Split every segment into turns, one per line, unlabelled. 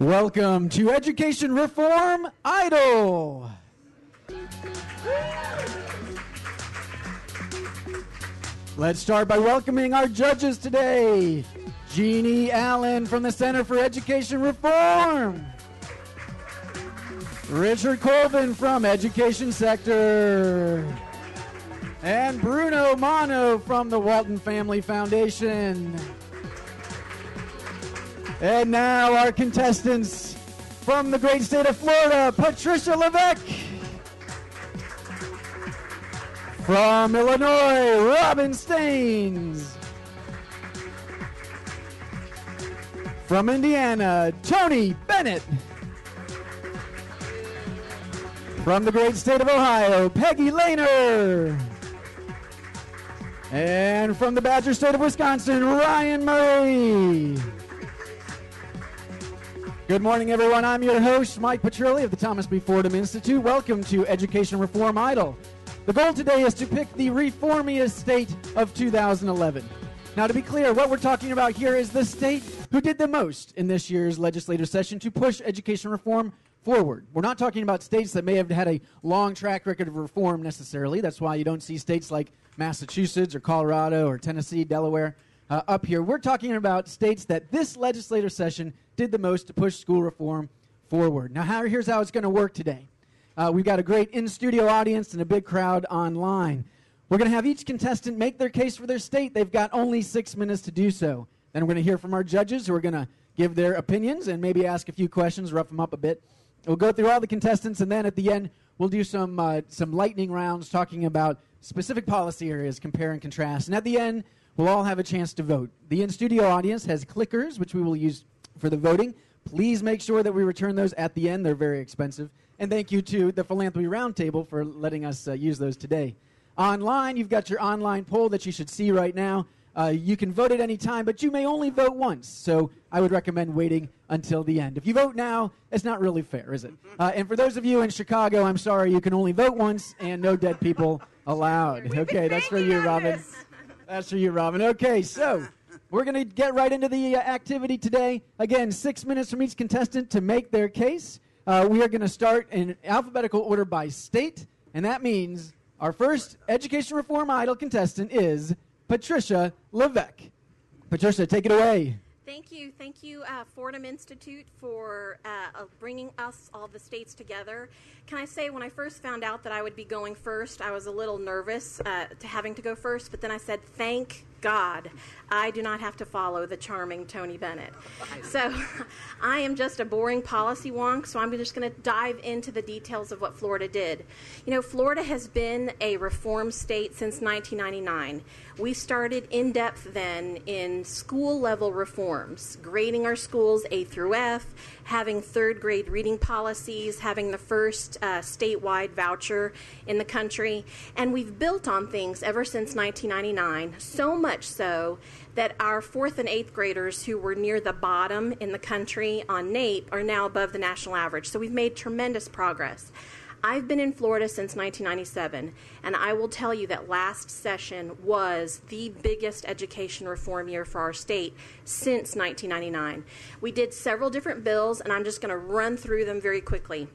Welcome to Education Reform Idol. Let's start by welcoming our judges today. Jeannie Allen from the Center for Education Reform. Richard Colvin from Education Sector. And Bruno Mano from the Walton Family Foundation. And now our contestants from the great state of Florida, Patricia Levesque. From Illinois, Robin Staines. From Indiana, Tony Bennett. From the great state of Ohio, Peggy Lehner. And from the Badger state of Wisconsin, Ryan Murray. Good morning, everyone. I'm your host, Mike Petrilli of the Thomas B. Fordham Institute. Welcome to Education Reform Idol. The goal today is to pick the Reformiest State of 2011. Now, to be clear, what we're talking about here is the state who did the most in this year's legislative session to push education reform forward. We're not talking about states that may have had a long track record of reform necessarily. That's why you don't see states like Massachusetts or Colorado or Tennessee, Delaware up here. We're talking about states that this legislative session did the most to push school reform forward. Now, here's how it's going to work today. We've got a great in-studio audience and a big crowd online. We're going to have each contestant make their case for their state. They've got only 6 minutes to do so. Then we're going to hear from our judges who are going to give their opinions and maybe ask a few questions, rough them up a bit. We'll go through all the contestants, and then at the end, we'll do some lightning rounds talking about specific policy areas, compare and contrast. And at the end, we'll all have a chance to vote. The in-studio audience has clickers, which we will use for the voting. Please make sure that we return those at the end. They're very expensive. And thank you to the Philanthropy Roundtable for letting us use those today. Online, you've got your online poll that you should see right now. You can vote at any time, but you may only vote once. So I would recommend waiting until the end. If you vote now, it's not really fair, is it? And for those of you in Chicago, I'm sorry, you can only vote once and no dead people allowed. Okay, that's for you, Robin. That's for you, Robin. Okay, so we're going to get right into the activity today. Again, 6 minutes from each contestant to make their case. We are going to start in alphabetical order by state, and that means our first Education Reform Idol contestant is Patricia Levesque. Patricia, take it away.
Thank you, Fordham Institute, for bringing us all the states together. Can I say, when I first found out that I would be going first, I was a little nervous to having to go first, but then I said, thank God, I do not have to follow the charming Tony Bennett. So I am just a boring policy wonk, so I'm just going to dive into the details of what Florida did. You know, Florida has been a reform state since 1999. We started in depth then in school-level reforms, grading our schools A through F, having third-grade reading policies, having the first statewide voucher in the country, and we've built on things ever since 1999, so much so that our 4th and 8th graders who were near the bottom in the country on NAEP are now above the national average. So we've made tremendous progress. I've been in Florida since 1997, and I will tell you that last session was the biggest education reform year for our state since 1999. We did several different bills, and I'm just going to run through them very quickly.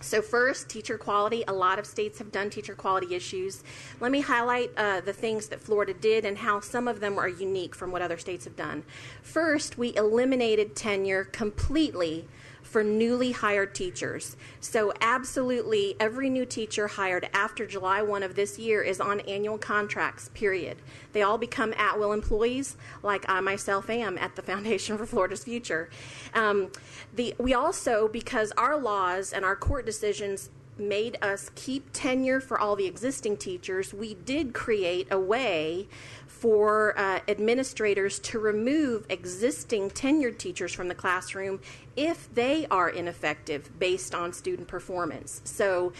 So first, teacher quality. A lot of states have done teacher quality issues. Let me highlight the things that Florida did and how some of them are unique from what other states have done. First, we eliminated tenure completely for newly hired teachers. So absolutely every new teacher hired after July 1 of this year is on annual contracts, period. They all become at-will employees, like I myself am at the Foundation for Florida's Future. We also, because our laws and our court decisions made us keep tenure for all the existing teachers, we did create a way for administrators to remove existing tenured teachers from the classroom if they are ineffective based on student performance. So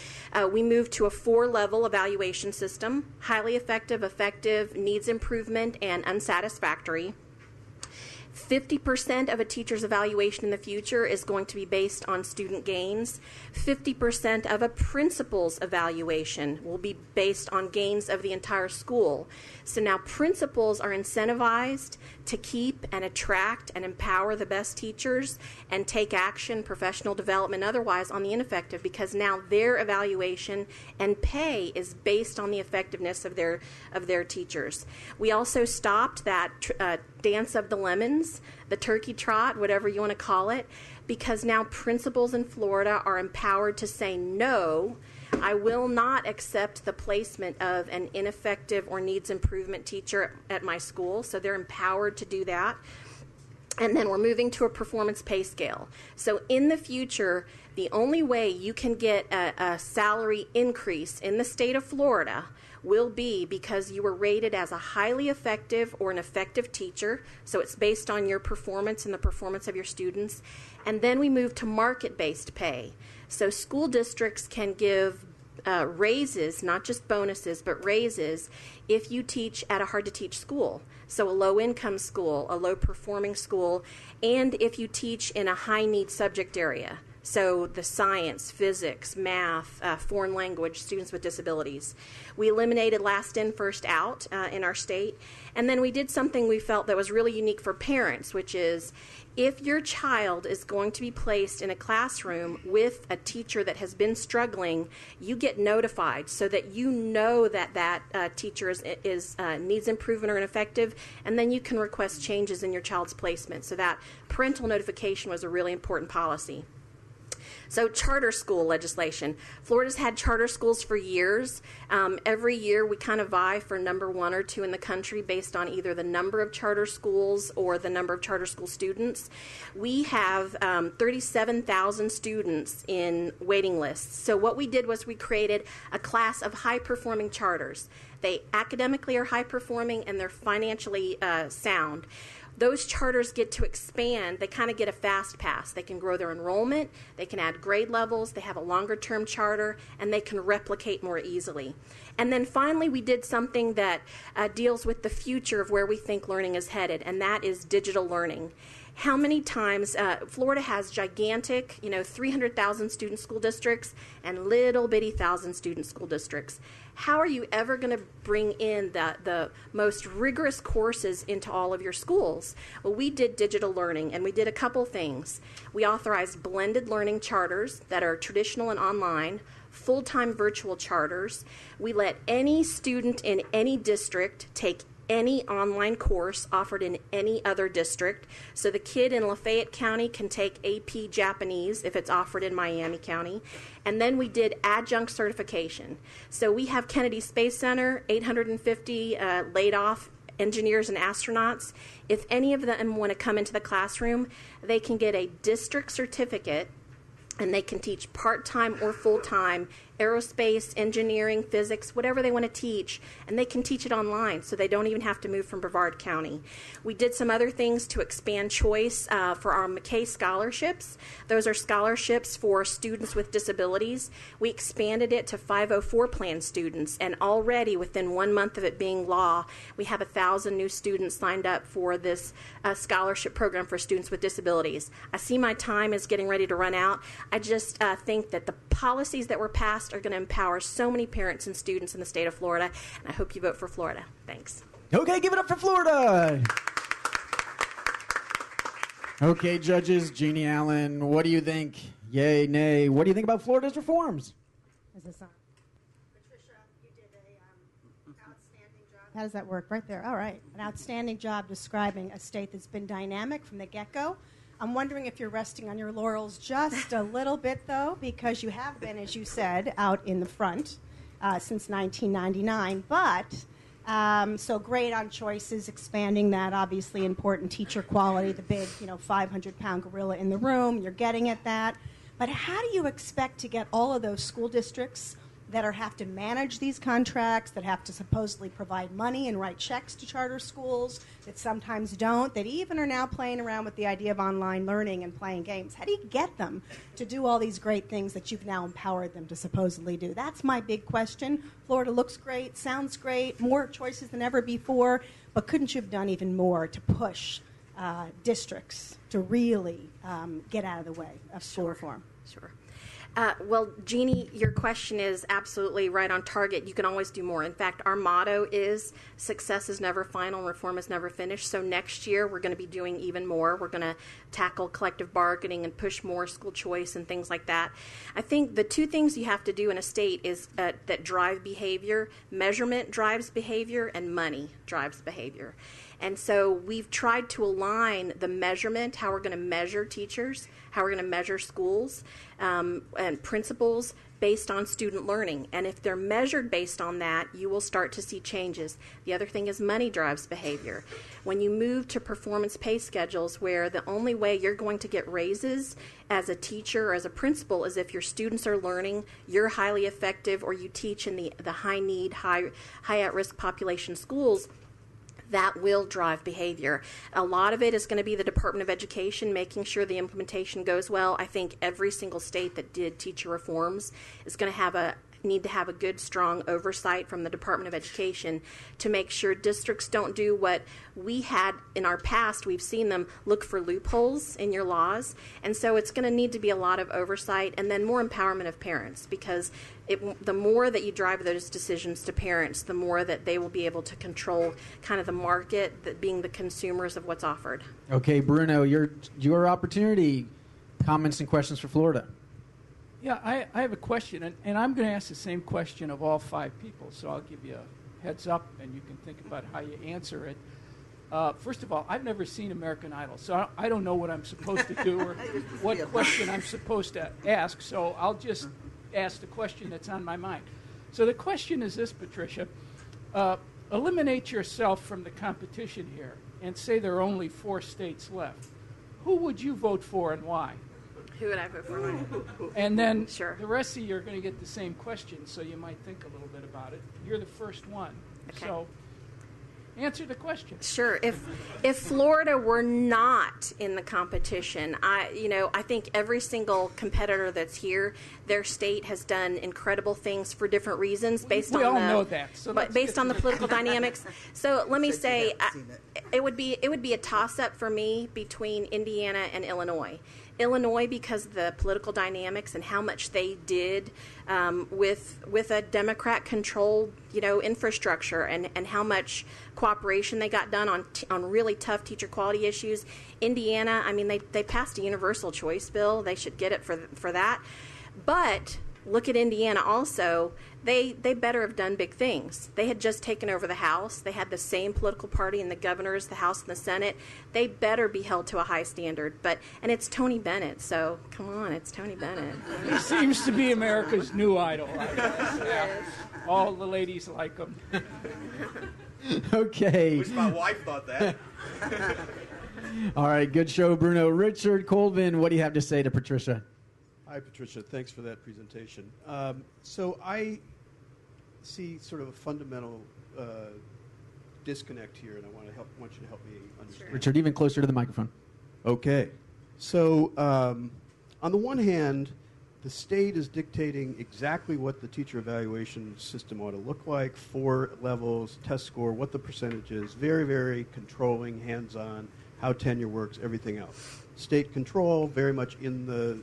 we moved to a 4-level evaluation system: highly effective, effective, needs improvement, and unsatisfactory. 50% of a teacher's evaluation in the future is going to be based on student gains. 50% of a principal's evaluation will be based on gains of the entire school. So now principals are incentivized to keep and attract and empower the best teachers and take action, professional development, otherwise, on the ineffective, because now their evaluation and pay is based on the effectiveness of their teachers. We also stopped that dance of the lemons, the turkey trot, whatever you want to call it, because now principals in Florida are empowered to say, no, I will not accept the placement of an ineffective or needs improvement teacher at my school. So they're empowered to do that. And then we're moving to a performance pay scale. So in the future, the only way you can get a salary increase in the state of Florida will be because you were rated as a highly effective or an effective teacher. So it's based on your performance and the performance of your students. And then we move to market-based pay. So school districts can give raises, not just bonuses, but raises if you teach at a hard-to-teach school. So a low-income school, a low-performing school, and if you teach in a high-need subject area. So the science, physics, math, foreign language, students with disabilities. We eliminated last in, first out in our state. And then we did something we felt that was really unique for parents, which is if your child is going to be placed in a classroom with a teacher that has been struggling, you get notified so that you know that that teacher is needs improvement or ineffective, and then you can request changes in your child's placement. So that parental notification was a really important policy. So charter school legislation. Florida's had charter schools for years. Every year we kind of vie for number 1 or 2 in the country based on either the number of charter schools or the number of charter school students. We have 37,000 students in waiting lists. So what we did was we created a class of high-performing charters. They academically are high-performing and they're financially sound. Those charters get to expand. They kind of get a fast pass. They can grow their enrollment, they can add grade levels, they have a longer term charter, and they can replicate more easily. And then finally, we did something that deals with the future of where we think learning is headed, and that is digital learning. How many times Florida has gigantic, 300,000 student school districts and little bitty 1,000 student school districts. How are you ever going to bring in the most rigorous courses into all of your schools? Well, we did digital learning, and we did a couple things. We authorized blended learning charters that are traditional and online, full-time virtual charters. We let any student in any district take any online course offered in any other district. So the kid in Lafayette County can take AP Japanese if it's offered in Miami County. And then we did adjunct certification. So we have Kennedy Space Center, 850 laid off engineers and astronauts. If any of them want to come into the classroom, they can get a district certificate and they can teach part-time or full-time aerospace, engineering, physics, whatever they want to teach, and they can teach it online, so they don't even have to move from Brevard County. We did some other things to expand choice for our McKay scholarships. Those are scholarships for students with disabilities. We expanded it to 504 plan students, and already within 1 month of it being law, we have 1,000 new students signed up for this scholarship program for students with disabilities. I see my time is getting ready to run out. I just think that the policies that were passed are going to empower so many parents and students in the state of Florida, and I hope you vote for Florida. Thanks.
Okay, give it up for Florida. Okay, judges, Jeannie Allen, what do you think? Yay, nay. What do you think about Florida's reforms?
Is this on? Patricia, you did an outstanding job. How does that work? Right there. All right. An outstanding job describing a state that's been dynamic from the get-go. I'm wondering if you're resting on your laurels just a little bit, though, because you have been, as you said, out in the front since 1999. But so great on choices, expanding that, obviously important teacher quality, the big, 500-pound gorilla in the room. You're getting at that. But how do you expect to get all of those school districts that have to manage these contracts, that have to supposedly provide money and write checks to charter schools, that sometimes don't, that even are now playing around with the idea of online learning and playing games? How do you get them to do all these great things that you've now empowered them to supposedly do? That's my big question. Florida looks great, sounds great, more choices than ever before, but couldn't you have done even more to push districts to really get out of the way of school reform?
Sure. Well, Jeannie, your question is absolutely right on target. You can always do more. In fact, our motto is success is never final, reform is never finished. So next year, we're going to be doing even more. We're going to tackle collective bargaining and push more school choice and things like that. I think the two things you have to do in a state is that drive behavior. Measurement drives behavior, and money drives behavior. And so we've tried to align the measurement, how we're going to measure teachers, how we're going to measure schools and principals based on student learning. And if they're measured based on that, you will start to see changes. The other thing is money drives behavior. When you move to performance pay schedules where the only way you're going to get raises as a teacher or as a principal is if your students are learning, you're highly effective, or you teach in the high need, high at-risk population schools, that will drive behavior. A lot of it is going to be the Department of Education making sure the implementation goes well. I think every single state that did teacher reforms is going to need to have a good, strong oversight from the Department of Education to make sure districts don't do what we had in our past. We've seen them look for loopholes in your laws. And so it's going to need to be a lot of oversight and then more empowerment of parents, because the more that you drive those decisions to parents, the more that they will be able to control kind of the market, that being the consumers of what's offered.
Okay, Bruno, your opportunity. Comments and questions for Florida.
Yeah, I have a question, and I'm going to ask the same question of all five people, so I'll give you a heads up, and you can think about how you answer it. First of all, I've never seen American Idol, so I don't know what I'm supposed to do or what question I'm supposed to ask, so I'll just ask the question that's on my mind. So the question is this, Patricia. Eliminate yourself from the competition here and say there are only 4 states left. Who would you vote for and why?
Who would I vote for?
And then
Sure.
The rest of you are going to get the same question, so you might think a little bit about it. You're the first one.
Okay.
So answer the question.
Sure. If Florida were not in the competition, I think every single competitor that's here, their state has done incredible things for different reasons based
We
on
all know that. So
but based on the political dynamics. So let me say, it would be a toss-up for me between Indiana and Illinois. Illinois, because of the political dynamics and how much they did with a Democrat-controlled, infrastructure, and how much cooperation they got done on really tough teacher quality issues. Indiana, I mean, they passed a universal choice bill. They should get it for that. But look at Indiana also. They better have done big things. They had just taken over the House. They had the same political party in the governors, the House and the Senate. They better be held to a high standard. And it's Tony Bennett, so come on, it's Tony Bennett.
He seems to be America's new idol, I guess. Yeah. All the ladies like him.
Okay.
Wish my wife thought that.
All right, good show, Bruno. Richard Colvin, what do you have to say to Patricia?
Hi, Patricia. Thanks for that presentation. So I see sort of a fundamental disconnect here, and I want you to help me understand.
Richard, even closer to the microphone.
Okay. So on the one hand, the state is dictating exactly what the teacher evaluation system ought to look like, 4 levels, test score, what the percentage is, very, very controlling, hands-on, how tenure works, everything else. State control, very much in the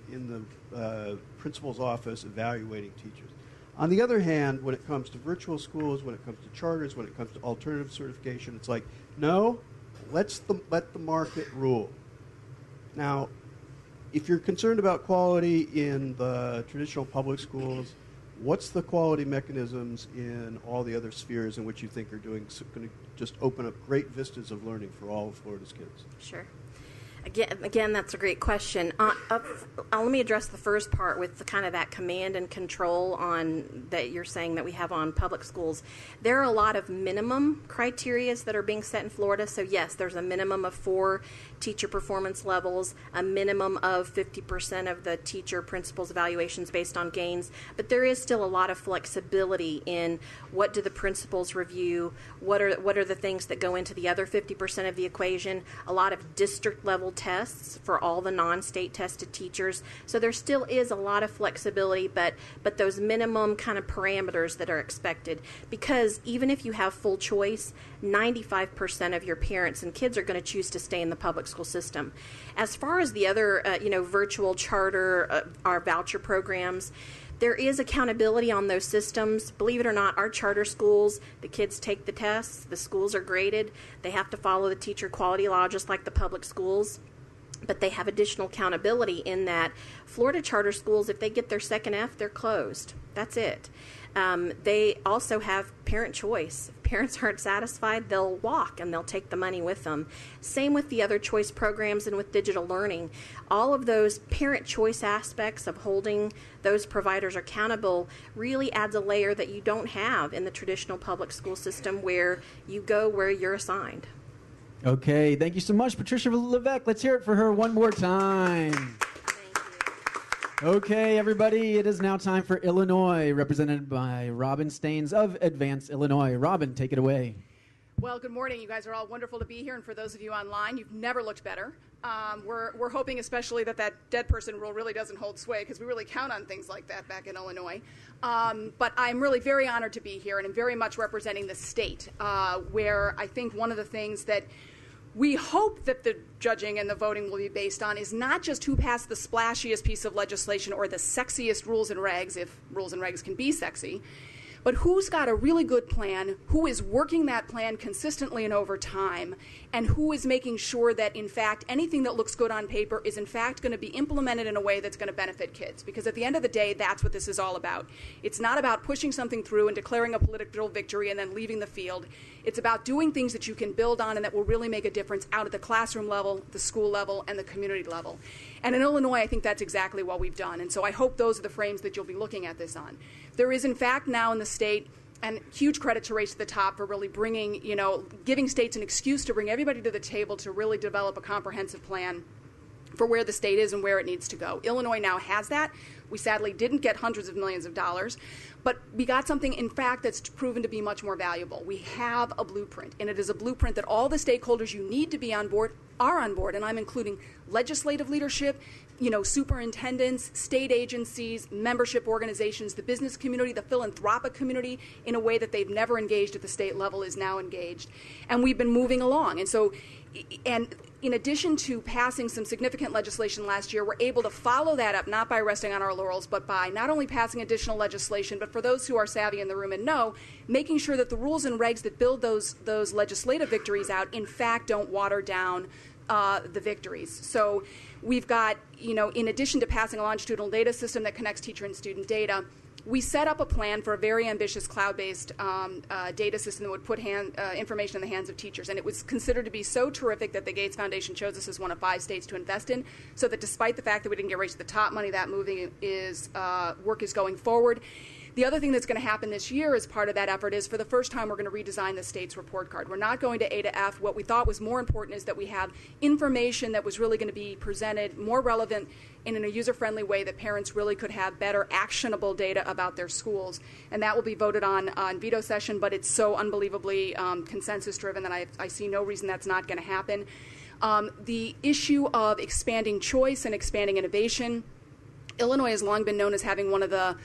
principal's office evaluating teachers. On the other hand, when it comes to virtual schools, when it comes to charters, when it comes to alternative certification, it's like, no, let the market rule. Now, if you're concerned about quality in the traditional public schools, what's the quality mechanisms in all the other spheres in which you think are going to just open up great vistas of learning for all of Florida's kids?
Sure. Again, that's a great question. Let me address the first part with kind of that command and control on that you're saying that we have on public schools. There are a lot of minimum criteria that are being set in Florida. So yes, there's a minimum of 4 teacher performance levels, a minimum of 50% of the teacher principals evaluations based on gains. But there is still a lot of flexibility in what do the principals review, what are the things that go into the other 50% of the equation, a lot of district level tests for all the non-state tested teachers. So there still is a lot of flexibility, but those minimum kind of parameters that are expected. Because even if you have full choice, 95% of your parents and kids are going to choose to stay in the public school system. As far as the other, virtual charter, our voucher programs, there is accountability on those systems. Believe it or not, our charter schools, the kids take the tests, the schools are graded, they have to follow the teacher quality law just like the public schools. But they have additional accountability in that Florida charter schools, if they get their second F, they're closed. That's it. They also have parent choice. If parents aren't satisfied, they'll walk and they'll take the money with them. Same with the other choice programs and with digital learning. All of those parent choice aspects of holding those providers accountable really adds a layer that you don't have in the traditional public school system where you go where you're assigned.
Okay, thank you so much, Patricia Levesque. Let's hear it for her one more time.
Thank you.
Okay, everybody, it is now time for Illinois, represented by Robin Staines of Advance Illinois. Robin, take it away.
Well, good morning. You guys are all wonderful to be here, and for those of you online, you've never looked better. We're hoping especially that dead person rule really doesn't hold sway, because we really count on things like that back in Illinois. But I'm really very honored to be here, and I'm very much representing the state, where I think one of the things that we hope that the judging and the voting will be based on is not just who passed the splashiest piece of legislation or the sexiest rules and regs, if rules and regs can be sexy, but who's got a really good plan, who is working that plan consistently and over time, and who is making sure that, in fact, anything that looks good on paper is, in fact, going to be implemented in a way that's going to benefit kids. Because at the end of the day, that's what this is all about. It's not about pushing something through and declaring a political victory and then leaving the field. It's about doing things that you can build on and that will really make a difference out at the classroom level, the school level, and the community level. And in Illinois, I think that's exactly what we've done. And so I hope those are the frames that you'll be looking at this on. There is, in fact, now in the state, and huge credit to Race to the Top for really bringing, giving states an excuse to bring everybody to the table to really develop a comprehensive plan for where the state is and where it needs to go. Illinois now has that. We sadly didn't get hundreds of millions of dollars, but we got something, in fact, that's proven to be much more valuable. We have a blueprint, and it is a blueprint that all the stakeholders you need to be on board are on board, and I'm including legislative leadership, superintendents, state agencies, membership organizations, the business community, the philanthropic community, in a way that they've never engaged at the state level is now engaged. And we've been moving along. And in addition to passing some significant legislation last year, we're able to follow that up, not by resting on our laurels, but by not only passing additional legislation, but for those who are savvy in the room and know, making sure that the rules and regs that build those legislative victories out, in fact, don't water down the victories. So we've got, in addition to passing a longitudinal data system that connects teacher and student data, we set up a plan for a very ambitious cloud-based data system that would put information in the hands of teachers. And it was considered to be so terrific that the Gates Foundation chose us as one of 5 states to invest in, so that despite the fact that we didn't get Race to the Top money, that work is going forward. The other thing that's going to happen this year as part of that effort is, for the first time, we're going to redesign the state's report card. We're not going to A to F. What we thought was more important is that we have information that was really going to be presented more relevant and in a user-friendly way that parents really could have better actionable data about their schools. And that will be voted on veto session, but it's so unbelievably consensus-driven that I see no reason that's not going to happen. The issue of expanding choice and expanding innovation, Illinois has long been known as having one of the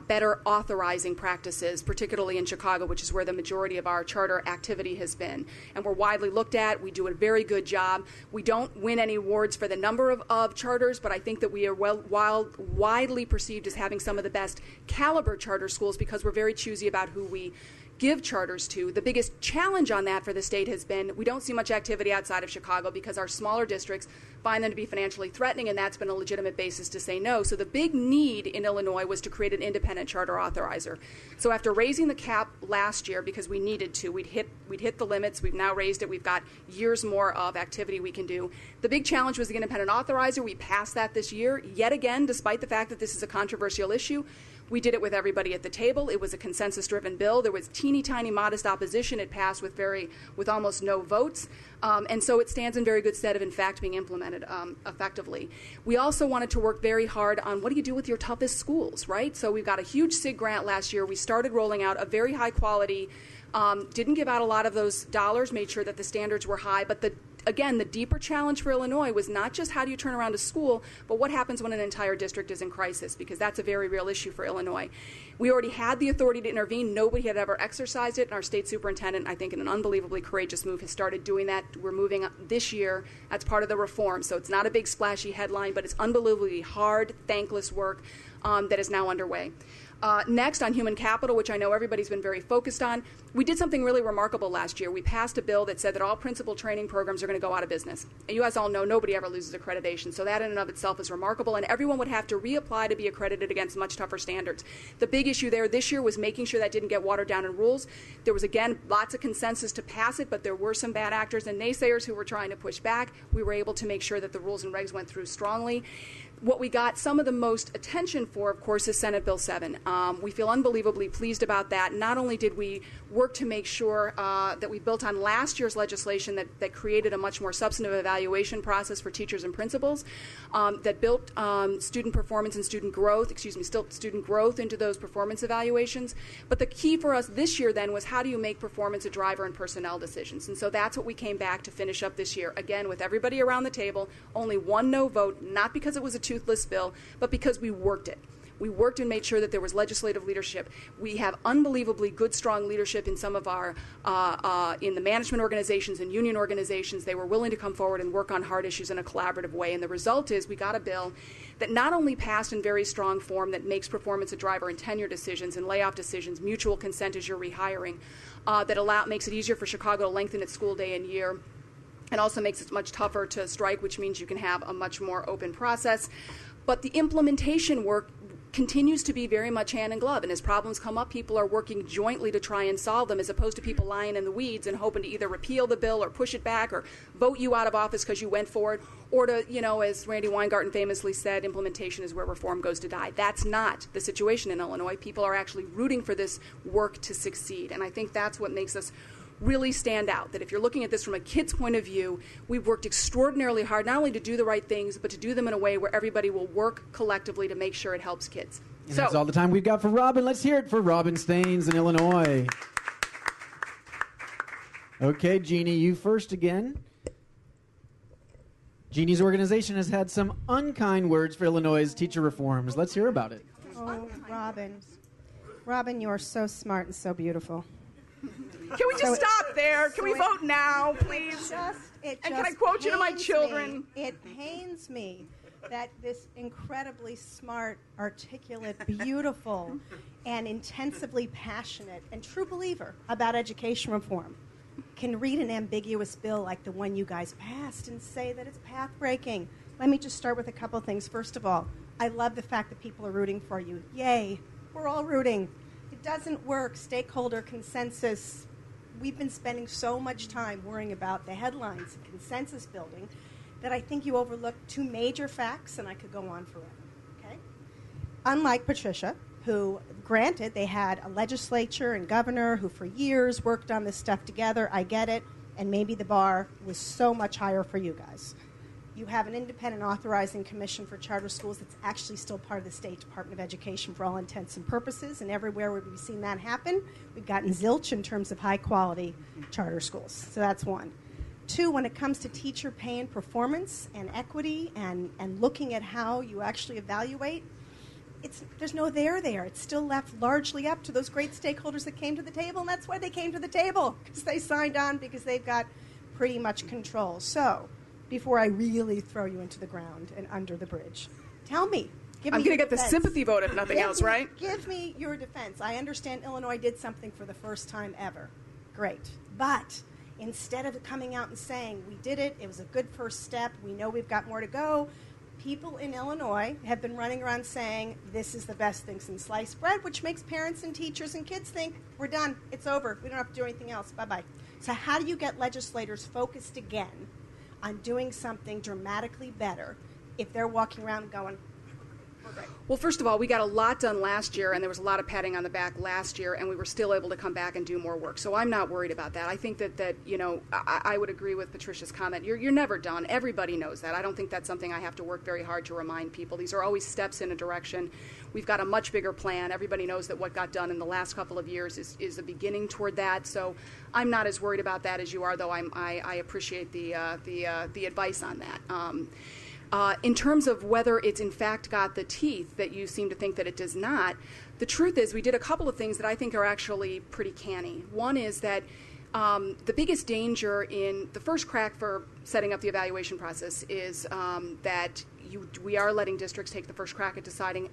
better authorizing practices, particularly in Chicago, which is where the majority of our charter activity has been. And we're widely looked at. We do a very good job. We don't win any awards for the number of charters, but I think that we are widely perceived as having some of the best caliber charter schools because we're very choosy about who we give charters to. The biggest challenge on that for the state has been we don't see much activity outside of Chicago because our smaller districts find them to be financially threatening, and that's been a legitimate basis to say no. So the big need in Illinois was to create an independent charter authorizer. So after raising the cap last year, because we needed to, we'd hit the limits. We've now raised it. We've got years more of activity we can do. The big challenge was the independent authorizer. We passed that this year. Yet again, despite the fact that this is a controversial issue, we did it with everybody at the table. It was a consensus-driven bill. There was teeny tiny modest opposition. It passed with almost no votes. And so it stands in very good stead of, in fact, being implemented effectively. We also wanted to work very hard on what do you do with your toughest schools, right? So we've got a huge SIG grant last year. We started rolling out a very high quality, didn't give out a lot of those dollars, made sure that the standards were high, but again, the deeper challenge for Illinois was not just how do you turn around a school, but what happens when an entire district is in crisis, because that's a very real issue for Illinois. We already had the authority to intervene. Nobody had ever exercised it, and our state superintendent, I think in an unbelievably courageous move, has started doing that. We're moving this year. That's part of the reform. So it's not a big splashy headline, but it's unbelievably hard, thankless work that is now underway. Next, on human capital, which I know everybody's been very focused on, we did something really remarkable last year. We passed a bill that said that all principal training programs are going to go out of business. And you guys all know nobody ever loses accreditation, so that in and of itself is remarkable, and everyone would have to reapply to be accredited against much tougher standards. The big issue there this year was making sure that didn't get watered down in rules. There was, again, lots of consensus to pass it, but there were some bad actors and naysayers who were trying to push back. We were able to make sure that the rules and regs went through strongly. What we got some of the most attention for, of course, is Senate Bill 7. We feel unbelievably pleased about that. Not only did we work to make sure that we built on last year's legislation that created a much more substantive evaluation process for teachers and principals, that built student performance and student growth into those performance evaluations. But the key for us this year then was how do you make performance a driver in personnel decisions? And so that's what we came back to finish up this year. Again, with everybody around the table, only one no vote, not because it was a toothless bill, but because we worked it. We worked and made sure that there was legislative leadership. We have unbelievably good, strong leadership in some of our, in the management organizations and union organizations. They were willing to come forward and work on hard issues in a collaborative way. And the result is we got a bill that not only passed in very strong form that makes performance a driver in tenure decisions and layoff decisions, mutual consent as you're rehiring, that makes it easier for Chicago to lengthen its school day and year. It also makes it much tougher to strike, which means you can have a much more open process. But the implementation work continues to be very much hand in glove. And as problems come up, people are working jointly to try and solve them, as opposed to people lying in the weeds and hoping to either repeal the bill or push it back or vote you out of office because you went for it, or to, as Randy Weingarten famously said, implementation is where reform goes to die. That's not the situation in Illinois. People are actually rooting for this work to succeed. And I think that's what makes us really stand out, that if you're looking at this from a kid's point of view, we've worked extraordinarily hard not only to do the right things, but to do them in a way where everybody will work collectively to make sure it helps kids.
And that's all the time we've got for Robin. Let's hear it for Robin Staines in Illinois. Okay, Jeannie, you first again. Jeannie's organization has had some unkind words for Illinois' teacher reforms. Let's hear about it.
Oh, Robin. Robin, you are so smart and so beautiful.
Can we just stop there? Can we vote now, please? And can I quote you to my children?
It pains me that this incredibly smart, articulate, beautiful, and intensively passionate and true believer about education reform can read an ambiguous bill like the one you guys passed and say that it's path-breaking. Let me just start with a couple things. First of all, I love the fact that people are rooting for you. Yay. We're all rooting. It doesn't work. Stakeholder consensus. We've been spending so much time worrying about the headlines and consensus building that I think you overlooked two major facts, and I could go on forever. Okay? Unlike Patricia, who, granted, they had a legislature and governor who for years worked on this stuff together. I get it, and maybe the bar was so much higher for you guys. You have an independent authorizing commission for charter schools that's actually still part of the State Department of Education for all intents and purposes, and everywhere where we've seen that happen, we've gotten zilch in terms of high-quality charter schools. So that's one. Two, when it comes to teacher pay and performance and equity and looking at how you actually evaluate, there's no there. It's still left largely up to those great stakeholders that came to the table, and that's why they came to the table, because they signed on, because they've got pretty much control. So before I really throw you into the ground and under the bridge, tell me.
I'm going to get the sympathy vote if nothing else, right?
Give me your defense. I understand Illinois did something for the first time ever. Great. But instead of coming out and saying, we did it, it was a good first step, we know we've got more to go, people in Illinois have been running around saying, this is the best thing since sliced bread, which makes parents and teachers and kids think, we're done, it's over, we don't have to do anything else, bye-bye. So how do you get legislators focused again on doing something dramatically better if they're walking around going,
Well, first of all, we got a lot done last year, and there was a lot of patting on the back last year, and we were still able to come back and do more work. So I'm not worried about that. I think that you know, I would agree with Patricia's comment. You're never done. Everybody knows that. I don't think that's something I have to work very hard to remind people. These are always steps in a direction. We've got a much bigger plan. Everybody knows that what got done in the last couple of years is a beginning toward that. So I'm not as worried about that as you are, though I appreciate the advice on that. In terms of whether it's in fact got the teeth that you seem to think that it does not, the truth is we did a couple of things that I think are actually pretty canny. One is that the biggest danger in the first crack for setting up the evaluation process is that we are letting districts take the first crack at deciding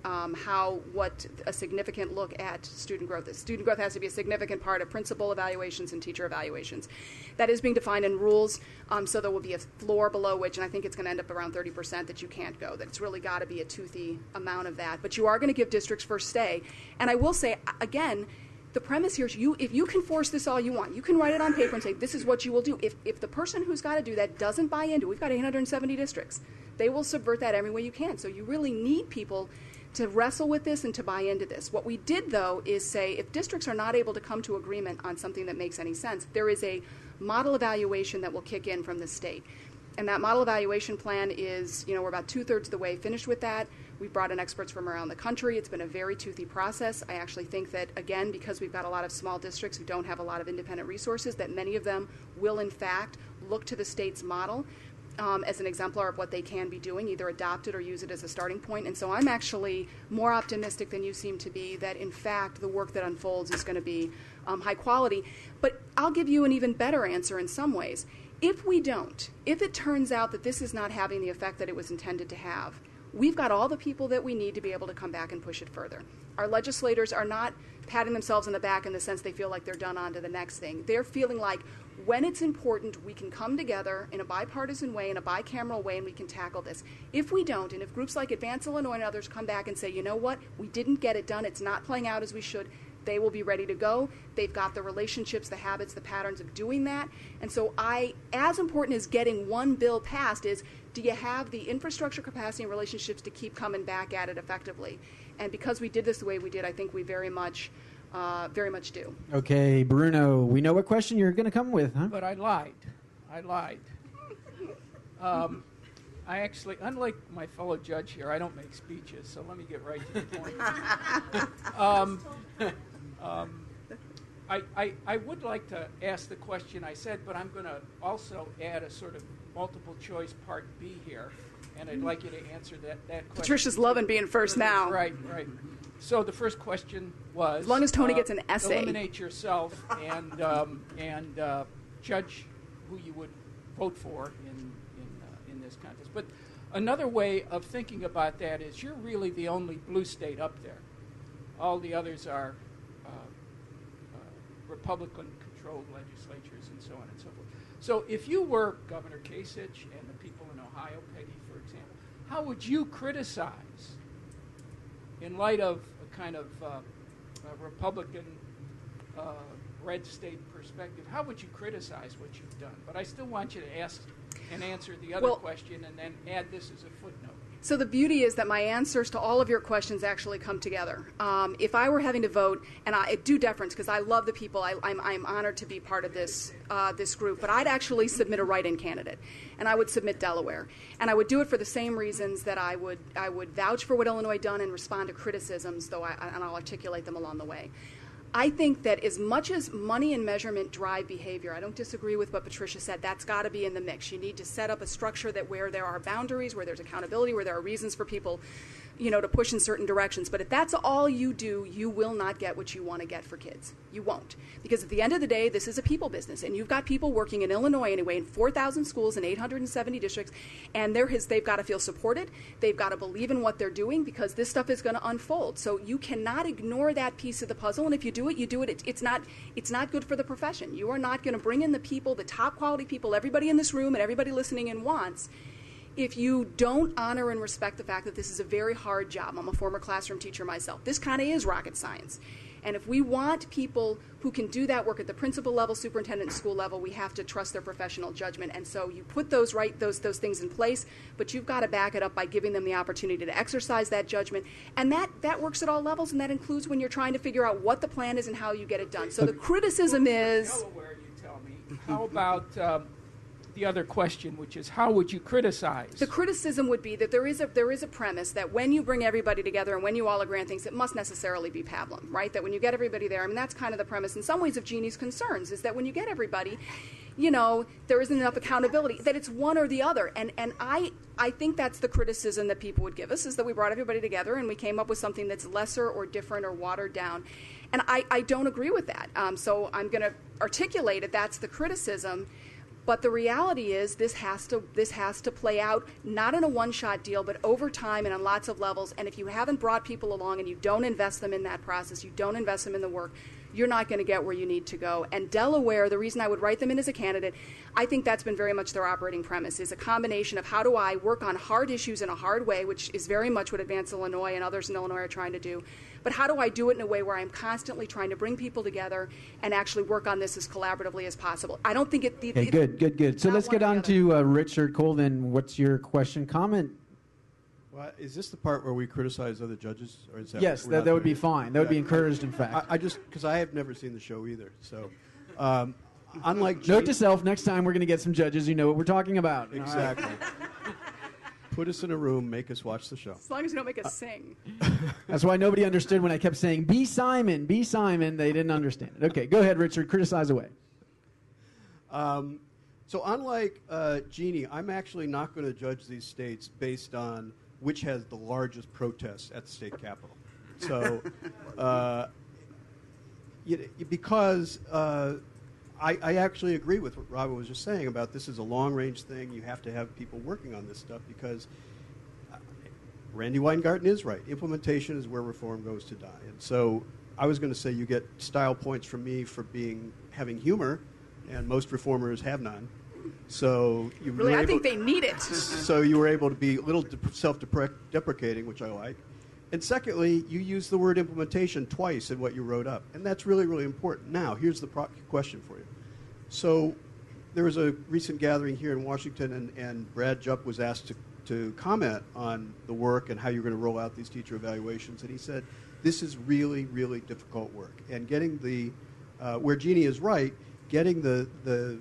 what a significant look at student growth is. Student growth has to be a significant part of principal evaluations and teacher evaluations. That is being defined in rules, so there will be a floor below which, and I think it's going to end up around 30%, that you can't go, that it's really got to be a toothy amount of that. But you are going to give districts first say. And I will say, again, the premise here is if you can force this all you want, you can write it on paper and say this is what you will do. If the person who's got to do that doesn't buy into it, we've got 870 districts. They will subvert that every way you can. So you really need people to wrestle with this and to buy into this. What we did, though, is say if districts are not able to come to agreement on something that makes any sense, there is a model evaluation that will kick in from the state. And that model evaluation plan is, we're about 2/3 of the way finished with that. We've brought in experts from around the country. It's been a very toothy process. I actually think that, again, because we've got a lot of small districts who don't have a lot of independent resources, that many of them will, in fact, look to the state's model as an exemplar of what they can be doing, either adopt it or use it as a starting point. And so I'm actually more optimistic than you seem to be that, in fact, the work that unfolds is going to be high quality. But I'll give you an even better answer in some ways. If it turns out that this is not having the effect that it was intended to have, we've got all the people that we need to be able to come back and push it further. Our legislators are not patting themselves on the back in the sense they feel like they're done on to the next thing. They're feeling like when it's important, we can come together in a bipartisan way, in a bicameral way, and we can tackle this. If we don't, and if groups like Advance Illinois and others come back and say, you know what, we didn't get it done, it's not playing out as we should, they will be ready to go. They've got the relationships, the habits, the patterns of doing that. And so as important as getting one bill passed is, do you have the infrastructure, capacity, and relationships to keep coming back at it effectively? And because we did this the way we did, I think we very much do.
Okay, Bruno, we know what question you're going to come with, huh?
But I lied. I actually, unlike my fellow judge here, I don't make speeches, so let me get right to the point. I would like to ask the question I said, but I'm going to also add a sort of multiple choice part B here, and I'd like you to answer that question.
Patricia's loving being first now.
Right. So the first question was,
as long as Tony gets an essay,
eliminate yourself and judge who you would vote for in this contest. But another way of thinking about that is you're really the only blue state up there. All the others are Republican-controlled legislatures and so on and so forth. So if you were Governor Kasich and the people in Ohio, Peggy, for example, how would you criticize, in light of a kind of Republican red state perspective, how would you criticize what you've done? But I still want you to ask and answer the other question and then add this as a footnote.
So the beauty is that my answers to all of your questions actually come together. If I were having to vote, and I do deference because I love the people, I'm honored to be part of this group, but I'd actually submit a write-in candidate, and I would submit Delaware, and I would do it for the same reasons that I would vouch for what Illinois done and respond to criticisms, and I'll articulate them along the way. I think that as much as money and measurement drive behavior, I don't disagree with what Patricia said. That's got to be in the mix. You need to set up a structure that where there are boundaries, where there's accountability, where there are reasons for people, to push in certain directions. But if that's all you do, you will not get what you want to get for kids. You won't. Because at the end of the day, this is a people business. And you've got people working in Illinois anyway, in 4,000 schools and 870 districts. And they've got to feel supported. They've got to believe in what they're doing because this stuff is going to unfold. So you cannot ignore that piece of the puzzle. And if you do it, it's not good for the profession. You are not going to bring in the people, the top quality people, everybody in this room and everybody listening in wants, if you don't honor and respect the fact that this is a very hard job. I'm a former classroom teacher myself. This kind of is rocket science. And if we want people who can do that work at the principal level, superintendent, and school level, we have to trust their professional judgment. And so you put those things in place, but you've got to back it up by giving them the opportunity to exercise that judgment. And that works at all levels, and that includes when you're trying to figure out what the plan is and how you get it done. So the criticism is...
Delaware, you tell me. How about the other question, which is how would you criticize?
The criticism would be that there is a premise that when you bring everybody together and when you all agree on things, it must necessarily be pablum, right? That when you get everybody there, I mean, that's kind of the premise in some ways of Jeannie's concerns, is that when you get everybody, you know, there isn't enough accountability, that it's one or the other. And I think that's the criticism that people would give us, is that we brought everybody together and we came up with something that's lesser or different or watered down. And I don't agree with that. So I'm going to articulate it. That's the criticism. But the reality is this has to play out not in a one-shot deal, but over time and on lots of levels. And if you haven't brought people along and you don't invest them in that process, you don't invest them in the work, you're not going to get where you need to go. And Delaware, the reason I would write them in as a candidate, I think that's been very much their operating premise, is a combination of how do I work on hard issues in a hard way, which is very much what Advance Illinois and others in Illinois are trying to do, but how do I do it in a way where I'm constantly trying to bring people together and actually work on this as collaboratively as possible. I don't think it...
Okay, good. So let's get on to Richard Colvin. What's your question, comment?
Well, is this the part where we criticize other judges? Or is that
yes, that would be fine. That would be encouraged, in fact.
I just, because I have never seen the show either. So, unlike...
Note to self, next time we're going to get some judges who know what we're talking about.
Exactly. Put us in a room, make us watch the show.
As long as you don't make us sing.
That's why nobody understood when I kept saying, be Simon, be Simon. They didn't understand it. Okay, go ahead, Richard. Criticize away.
So unlike Jeannie, I'm actually not going to judge these states based on which has the largest protests at the state capitol. So because I actually agree with what Robin was just saying about this is a long-range thing. You have to have people working on this stuff because Randy Weingarten is right. Implementation is where reform goes to die. And so I was going to say you get style points from me for having humor, and most reformers have none. So you
really, I think they need it.
So you were able to be a little self-deprecating, which I like. And secondly, you used the word implementation twice in what you wrote up, and that's really, really important. Now, here's the question for you. So there was a recent gathering here in Washington, and Brad Jupp was asked to comment on the work and how you're going to roll out these teacher evaluations, and he said, this is really, really difficult work. And getting where Jeannie is right, getting the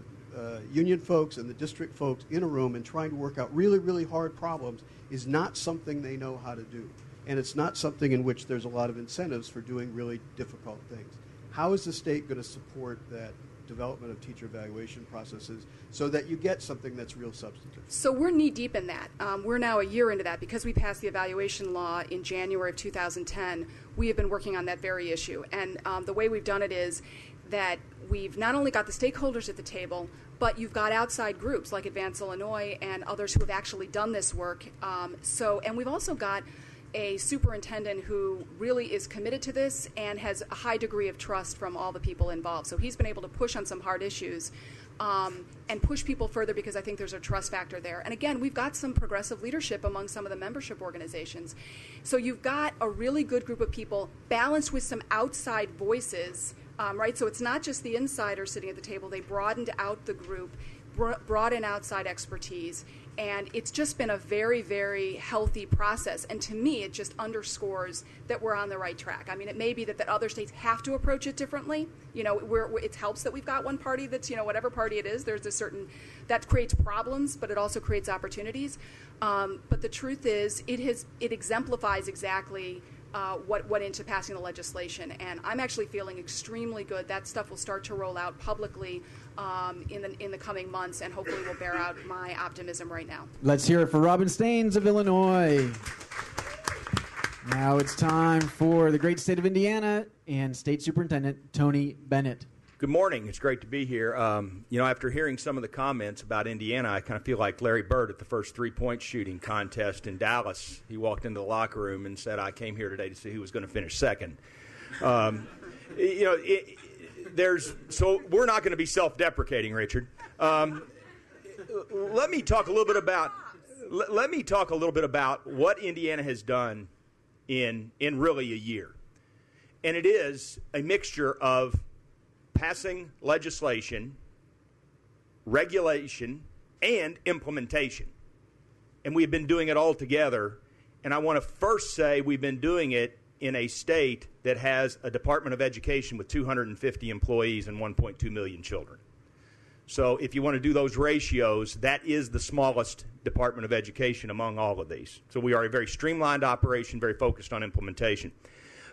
union folks and the district folks in a room and trying to work out really, really hard problems is not something they know how to do. And it's not something in which there's a lot of incentives for doing really difficult things. How is the state going to support that development of teacher evaluation processes so that you get something that's real substantive?
So we're knee-deep in that. We're now a year into that. Because we passed the evaluation law in January of 2010, we have been working on that very issue. And the way we've done it is that we've not only got the stakeholders at the table, but you've got outside groups like Advance Illinois and others who have actually done this work. And we've also got a superintendent who really is committed to this and has a high degree of trust from all the people involved. So he's been able to push on some hard issues and push people further because I think there's a trust factor there. And again, we've got some progressive leadership among some of the membership organizations. So you've got a really good group of people balanced with some outside voices, right? So it's not just the insiders sitting at the table. They broadened out the group, brought in outside expertise. And it's just been a very, very healthy process. And to me, it just underscores that we're on the right track. I mean, it may be that other states have to approach it differently. You know, it helps that we've got one party that's, you know, whatever party it is, there's a certain, that creates problems, but it also creates opportunities. But the truth is, it exemplifies exactly what went into passing the legislation. And I'm actually feeling extremely good. That stuff will start to roll out publicly in the coming months, and hopefully will bear out my optimism right now.
Let's hear it for Robin Staines of Illinois. Now it's time for the great state of Indiana and State Superintendent Tony Bennett.
Good morning. It's great to be here. You know, after hearing some of the comments about Indiana, I kind of feel like Larry Bird at the first three-point shooting contest in Dallas. He walked into the locker room and said, I came here today to see who was going to finish second. You know, so we're not going to be self-deprecating, Richard. Let me talk a little bit about what Indiana has done in really a year. And it is a mixture of passing legislation, regulation, and implementation. And we've been doing it all together. And I want to first say we've been doing it in a state that has a Department of Education with 250 employees and 1.2 million children. So if you want to do those ratios, that is the smallest Department of Education among all of these. So we are a very streamlined operation, very focused on implementation.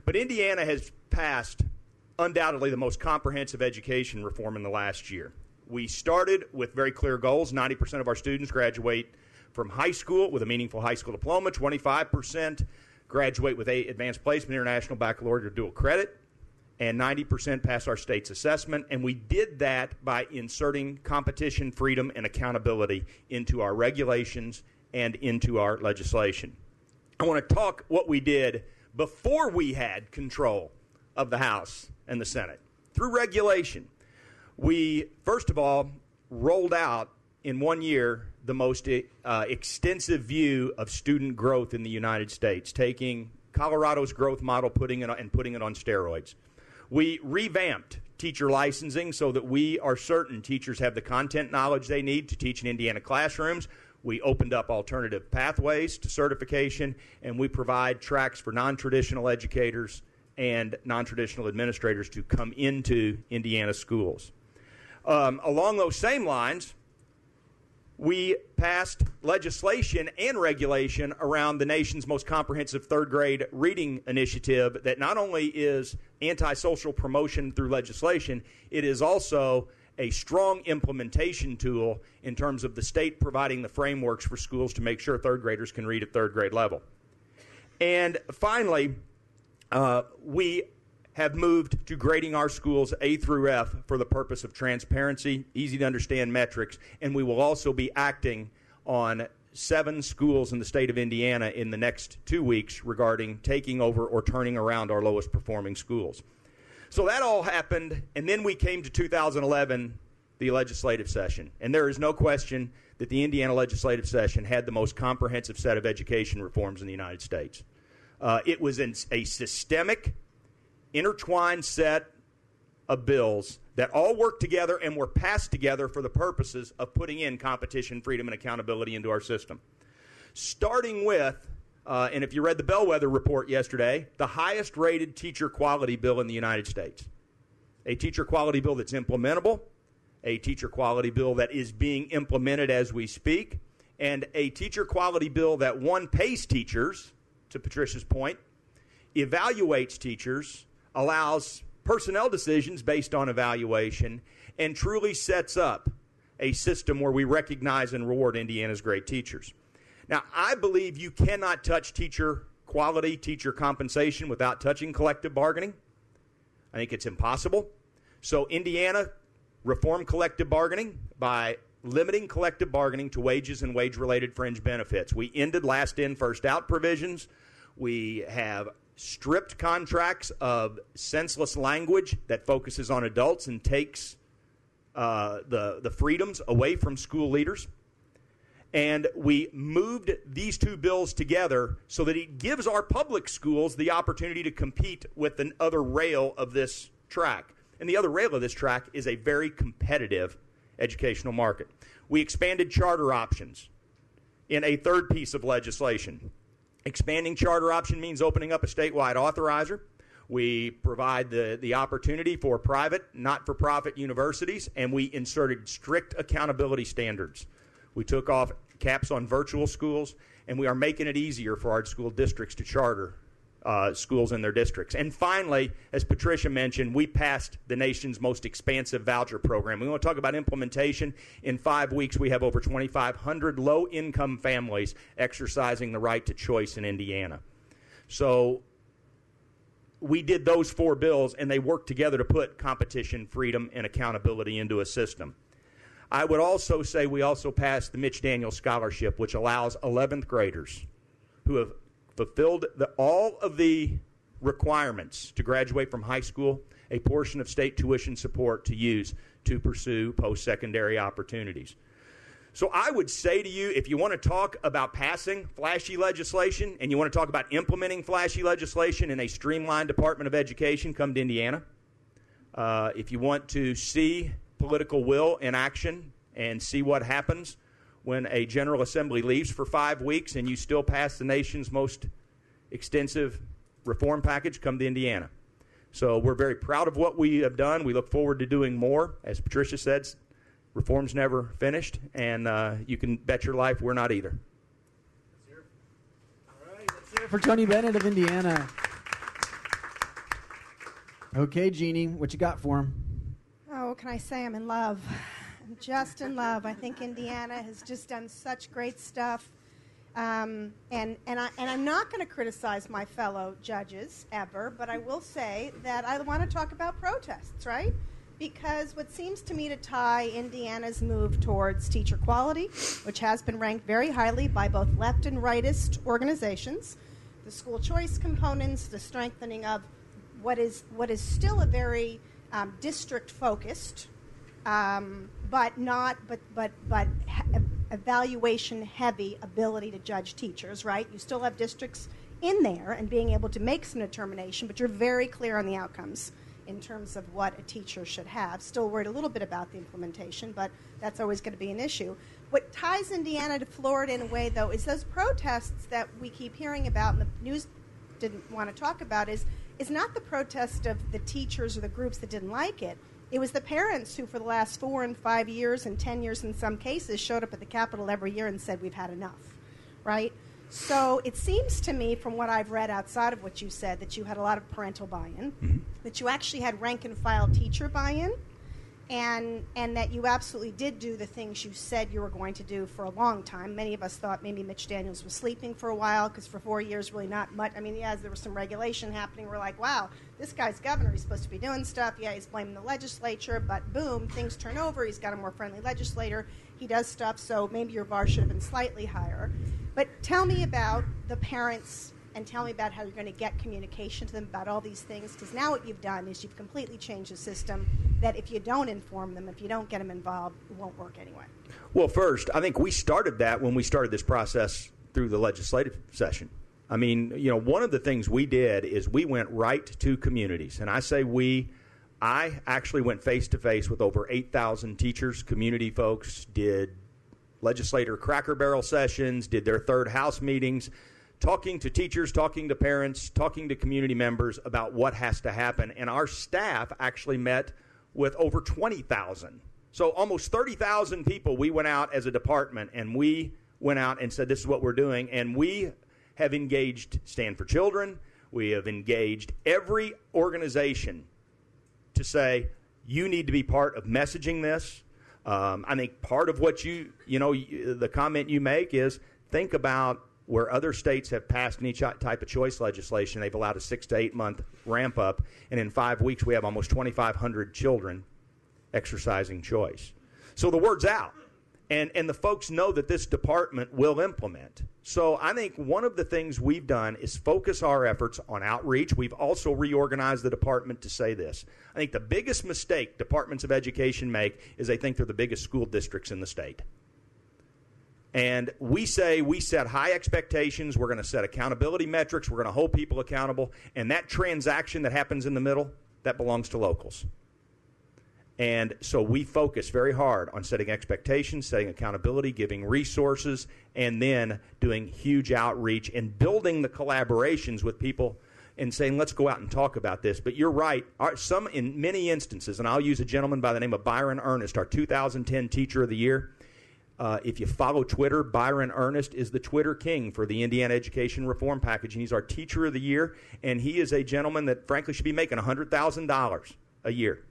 But Indiana has passed undoubtedly the most comprehensive education reform in the last year. We started with very clear goals. 90% of our students graduate from high school with a meaningful high school diploma. 25% graduate with advanced placement, international baccalaureate, or dual credit. And 90% pass our state's assessment. And we did that by inserting competition, freedom, and accountability into our regulations and into our legislation. I want to talk what we did before we had control of the House and the Senate. Through regulation, we, first of all, rolled out in 1 year the most extensive view of student growth in the United States, taking Colorado's growth model, putting it on steroids. We revamped teacher licensing so that we are certain teachers have the content knowledge they need to teach in Indiana classrooms. We opened up alternative pathways to certification, and we provide tracks for non-traditional educators and non-traditional administrators to come into Indiana schools. Along those same lines, we passed legislation and regulation around the nation's most comprehensive third-grade reading initiative that not only is anti-social promotion through legislation, it is also a strong implementation tool in terms of the state providing the frameworks for schools to make sure third graders can read at third grade level. And finally, we have moved to grading our schools A through F for the purpose of transparency, easy to understand metrics, and we will also be acting on 7 schools in the state of Indiana in the next 2 weeks regarding taking over or turning around our lowest performing schools. So that all happened, and then we came to 2011, the legislative session. And there is no question that the Indiana legislative session had the most comprehensive set of education reforms in the United States. It was a systemic, intertwined set of bills that all worked together and were passed together for the purposes of putting in competition, freedom, and accountability into our system. Starting with, and if you read the Bellwether report yesterday, the highest rated teacher quality bill in the United States. A teacher quality bill that's implementable, a teacher quality bill that is being implemented as we speak, and a teacher quality bill that, one, pays teachers, to Patricia's point, evaluates teachers, allows personnel decisions based on evaluation, and truly sets up a system where we recognize and reward Indiana's great teachers. Now, I believe you cannot touch teacher quality, teacher compensation without touching collective bargaining. I think it's impossible. So Indiana reformed collective bargaining by limiting collective bargaining to wages and wage-related fringe benefits. We ended last in, first out provisions. We have stripped contracts of senseless language that focuses on adults and takes the freedoms away from school leaders. And we moved these two bills together so that it gives our public schools the opportunity to compete with the other rail of this track. And the other rail of this track is a very competitive educational market. We expanded charter options in a third piece of legislation. Expanding charter option means opening up a statewide authorizer. We provide the opportunity for private, not-for-profit universities, and we inserted strict accountability standards. We took off caps on virtual schools, and we are making it easier for our school districts to charter schools in their districts. And finally, as Patricia mentioned, we passed the nation's most expansive voucher program. We want to talk about implementation. In 5 weeks, we have over 2,500 low-income families exercising the right to choice in Indiana. So we did those 4 bills, and they worked together to put competition, freedom, and accountability into a system. I would also say we also passed the Mitch Daniels Scholarship, which allows 11th graders who have fulfilled all of the requirements to graduate from high school, a portion of state tuition support to use to pursue post-secondary opportunities. So I would say to you, if you want to talk about passing flashy legislation and you want to talk about implementing flashy legislation in a streamlined Department of Education, come to Indiana. If you want to see political will in action and see what happens when a General Assembly leaves for 5 weeks and you still pass the nation's most extensive reform package, come to Indiana. So we're very proud of what we have done. We look forward to doing more. As Patricia said, reform's never finished, and you can bet your life we're not either.
All right, let's hear it for Tony Bennett of Indiana. Okay, Jeannie, what you got for him?
Oh, what can I say? I'm in love. I'm just in love. I think Indiana has just done such great stuff. And I'm not going to criticize my fellow judges ever, but I will say that I want to talk about protests, right? Because what seems to me to tie Indiana's move towards teacher quality, which has been ranked very highly by both left and rightist organizations, the school choice components, the strengthening of what is still a very district-focused, but evaluation-heavy ability to judge teachers, right? You still have districts in there and being able to make some determination, but you're very clear on the outcomes in terms of what a teacher should have. Still worried a little bit about the implementation, but that's always going to be an issue. What ties Indiana to Florida in a way, though, is those protests that we keep hearing about and the news didn't want to talk about is not the protest of the teachers or the groups that didn't like it. It was the parents who, for the last 4 and 5 years and 10 years in some cases, showed up at the Capitol every year and said, we've had enough, right? So it seems to me, from what I've read outside of what you said, that you had a lot of parental buy-in, that you actually had rank-and-file teacher buy-in, and that you absolutely did do the things you said you were going to do for a long time. Many of us thought maybe Mitch Daniels was sleeping for a while because for 4 years, really not much. I mean, yeah, there was some regulation happening. We're like, wow, this guy's governor. He's supposed to be doing stuff. Yeah, he's blaming the legislature, but boom, things turn over. He's got a more friendly legislator. He does stuff, so maybe your bar should have been slightly higher. But tell me about the parents and tell me about how you're going to get communication to them about all these things, because now what you've done is you've completely changed the system that if you don't inform them, if you don't get them involved, it won't work anyway.
Well, first, I think we started that when we started this process through the legislative session. I mean, one of the things we did is we went right to communities. And I say I actually went face-to-face with over 8,000 teachers, community folks, did legislator Cracker Barrel sessions, did their third house meetings, talking to teachers, talking to parents, talking to community members about what has to happen. And our staff actually met with over 20,000. So almost 30,000 people we went out as a department, and we went out and said, this is what we're doing. And we have engaged Stand for Children. We have engaged every organization to say, you need to be part of messaging this. I think part of what the comment you make is think about where other states have passed any type of choice legislation. They've allowed a 6 to 8 month ramp up, and in 5 weeks we have almost 2,500 children exercising choice. So the word's out, and the folks know that this department will implement. So I think one of the things we've done is focus our efforts on outreach. We've also reorganized the department to say this. I think the biggest mistake departments of education make is they think they're the biggest school districts in the state. And we say we set high expectations. We're going to set accountability metrics. We're going to hold people accountable. And that transaction that happens in the middle, that belongs to locals. And so we focus very hard on setting expectations, setting accountability, giving resources, and then doing huge outreach and building the collaborations with people and saying, let's go out and talk about this. But you're right. In many instances, and I'll use a gentleman by the name of Byron Ernest, our 2010 Teacher of the Year. If you follow Twitter, Byron Ernest is the Twitter king for the Indiana Education Reform Package, and he's our Teacher of the Year, and he is a gentleman that, frankly, should be making $100,000 a year.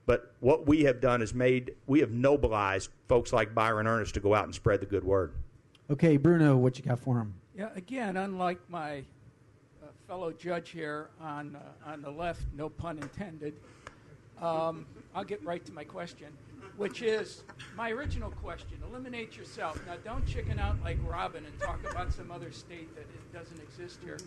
But what we have done is we have nobilized folks like Byron Ernest to go out and spread the good word.
Okay, Bruno, what you got for him?
Yeah, again, unlike my fellow judge here on the left, no pun intended, I'll get right to my question, which is my original question. Eliminate yourself. Now, don't chicken out like Robin and talk about some other state that it doesn't exist here.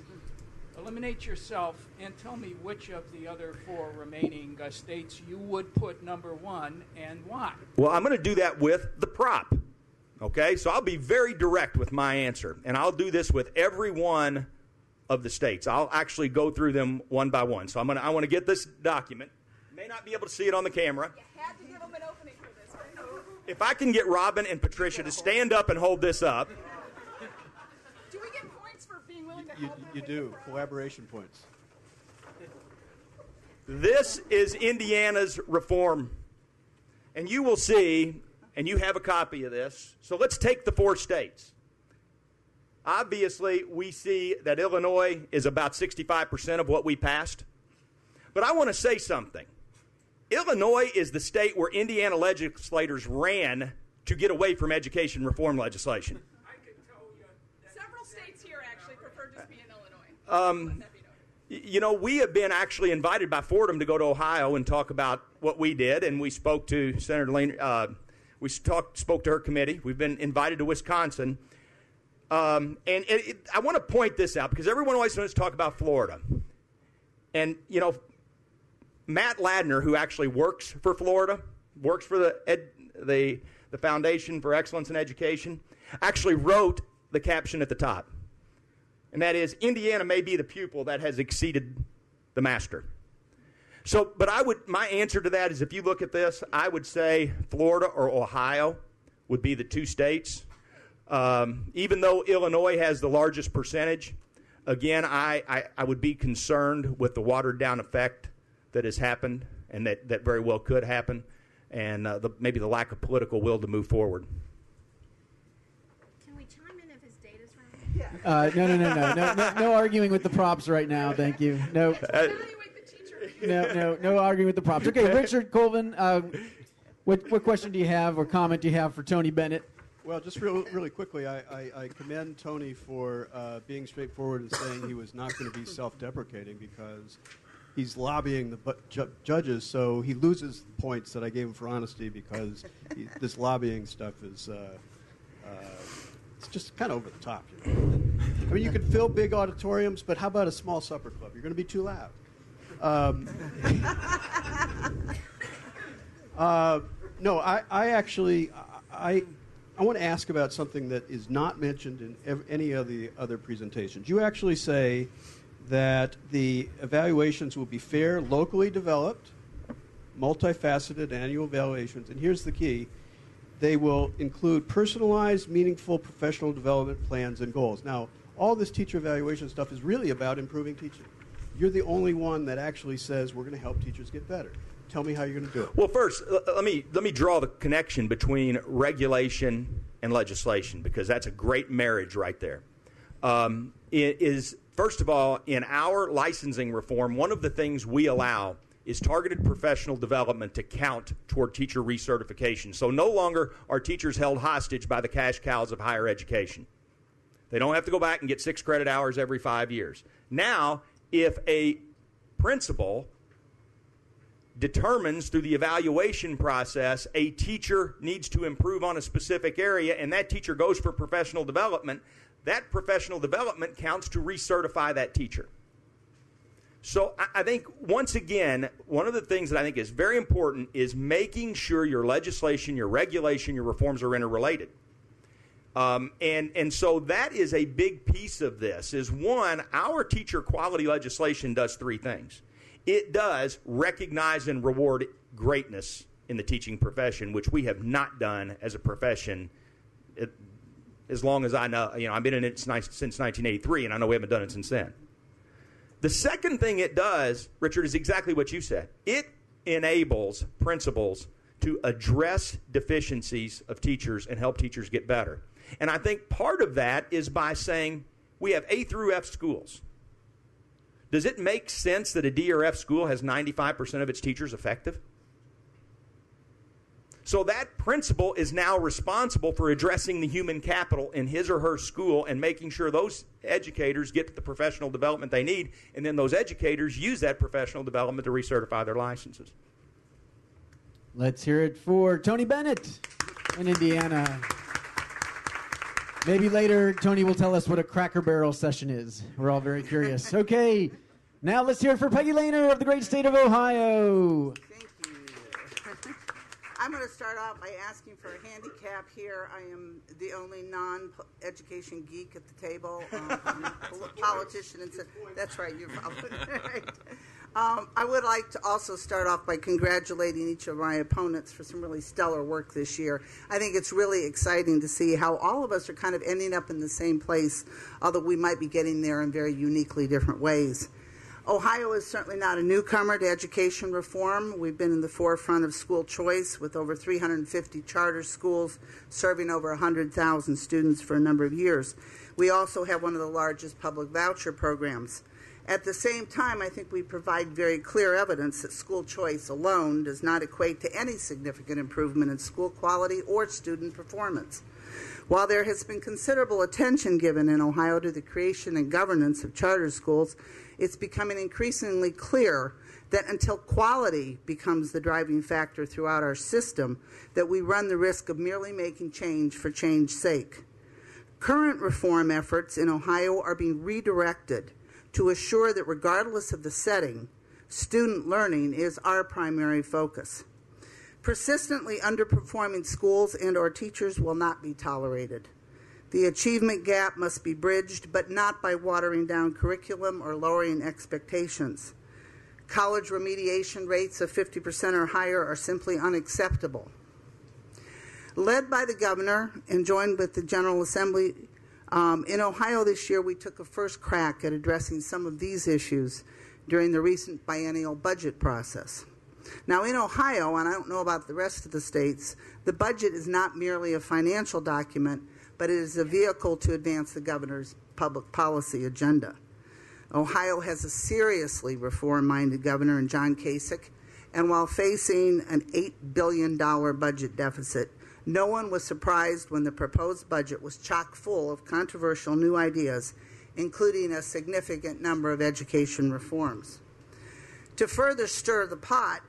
Eliminate yourself and tell me which of the other 4 remaining states you would put number 1 and why.
Well, I'm going to do that with the prop. Okay, so I'll be very direct with my answer, and I'll do this with every one of the states. I'll actually go through them one by one. So I want to get this document. You may not be able to see it on the camera.
You had to give them an opening for this, right?
If I can get Robin and Patricia to stand up and hold this up.
Do we get points for being willing to help?
You do. Collaboration points.
This is Indiana's reform. And you will see, and you have a copy of this. So let's take the 4 states. Obviously, we see that Illinois is about 65% of what we passed. But I want to say something. Illinois is the state where Indiana legislators ran to get away from education reform legislation.
I can tell you that several states here actually prefer to be in Illinois.
You know, we have been actually invited by Fordham to go to Ohio and talk about what we did, and we spoke to Senator Lane. Spoke to her committee. We've been invited to Wisconsin. I want to point this out because everyone always wants to talk about Florida. And, you know, Matt Ladner, who actually works for Florida, works for the Foundation for Excellence in Education, actually wrote the caption at the top. And that is, Indiana may be the pupil that has exceeded the master. So, but my answer to that is, if you look at this, I would say Florida or Ohio would be the 2 states. Even though Illinois has the largest percentage, again, I would be concerned with the watered-down effect that has happened and that very well could happen, and maybe the lack of political will to move forward.
Can we chime in if his data's right?
No arguing with the props right now. Thank you. No. No arguing with the props. Okay, Richard Colvin, what question do you have or comment do you have for Tony Bennett?
Well, just really quickly, I commend Tony for being straightforward and saying he was not going to be self-deprecating because he's lobbying the judges, so he loses the points that I gave him for honesty because this lobbying stuff is it's just kind of over the top. You know? I mean, you can fill big auditoriums, but how about a small supper club? You're going to be too loud. No, I actually want to ask about something that is not mentioned in any of the other presentations. You actually say that the evaluations will be fair, locally developed, multifaceted annual evaluations, and here's the key. They will include personalized, meaningful professional development plans and goals. Now, all this teacher evaluation stuff is really about improving teaching. You're the only one that actually says we're going to help teachers get better. Tell me how you're going to do it.
Well, first, let me draw the connection between regulation and legislation because that's a great marriage right there. First of all, in our licensing reform, one of the things we allow is targeted professional development to count toward teacher recertification. So no longer are teachers held hostage by the cash cows of higher education. They don't have to go back and get 6 credit hours every 5 years. Now, if a principal determines through the evaluation process a teacher needs to improve on a specific area and that teacher goes for professional development, that professional development counts to recertify that teacher. So I think, once again, one of the things that I think is very important is making sure your legislation, your regulation, your reforms are interrelated. And so that is a big piece of this, is one, our teacher quality legislation does 3 things. It does recognize and reward greatness in the teaching profession, which we have not done as a profession as long as I know. You know, I've been in it since 1983, and I know we haven't done it since then. The second thing it does, Richard, is exactly what you said. It enables principals to address deficiencies of teachers and help teachers get better. And I think part of that is by saying we have A through F schools. Does it make sense that a D or F school has 95% of its teachers effective? So that principal is now responsible for addressing the human capital in his or her school and making sure those educators get the professional development they need, and then those educators use that professional development to recertify their licenses.
Let's hear it for Tony Bennett in Indiana. Maybe later Tony will tell us what a Cracker Barrel session is. We're all very curious. Okay, now let's hear it for Peggy Lehner of the great state of Ohio.
Thank you. I'm going to start off by asking for a handicap here. I am the only non-education geek at the table. I'm a politician, and that's right. You're following. Right. I would like to also start off by congratulating each of my opponents for some really stellar work this year. I think it's really exciting to see how all of us are kind of ending up in the same place, although we might be getting there in very uniquely different ways. Ohio is certainly not a newcomer to education reform. We've been in the forefront of school choice with over 350 charter schools serving over 100,000 students for a number of years. We also have one of the largest public voucher programs. At the same time, I think we provide very clear evidence that school choice alone does not equate to any significant improvement in school quality or student performance. While there has been considerable attention given in Ohio to the creation and governance of charter schools, it's becoming increasingly clear that until quality becomes the driving factor throughout our system, that we run the risk of merely making change for change's sake. Current reform efforts in Ohio are being redirected to assure that regardless of the setting, student learning is our primary focus. Persistently underperforming schools and or teachers will not be tolerated. The achievement gap must be bridged, but not by watering down curriculum or lowering expectations. College remediation rates of 50% or higher are simply unacceptable. Led by the governor and joined with the General Assembly, in Ohio this year we took a first crack at addressing some of these issues during the recent biennial budget process. Now in Ohio, and I don't know about the rest of the states, the budget is not merely a financial document, but it is a vehicle to advance the governor's public policy agenda. Ohio has a seriously reform-minded governor in John Kasich, and while facing an $8 billion budget deficit, no one was surprised when the proposed budget was chock full of controversial new ideas, including a significant number of education reforms. To further stir the pot,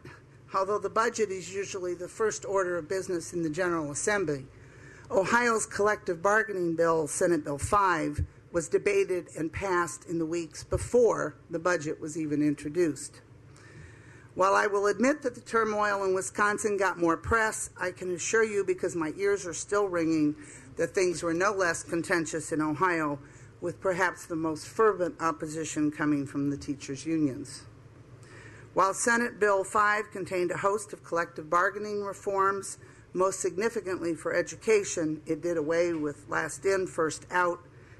although the budget is usually the first order of business in the General Assembly, Ohio's collective bargaining bill, Senate Bill 5, was debated and passed in the weeks before the budget was even introduced. While I will admit that the turmoil in Wisconsin got more press, I can assure you, because my ears are still ringing, that things were no less contentious in Ohio, with perhaps the most fervent opposition coming from the teachers' unions. While Senate Bill 5 contained a host of collective bargaining reforms, most significantly for education, it did away with last in, first out,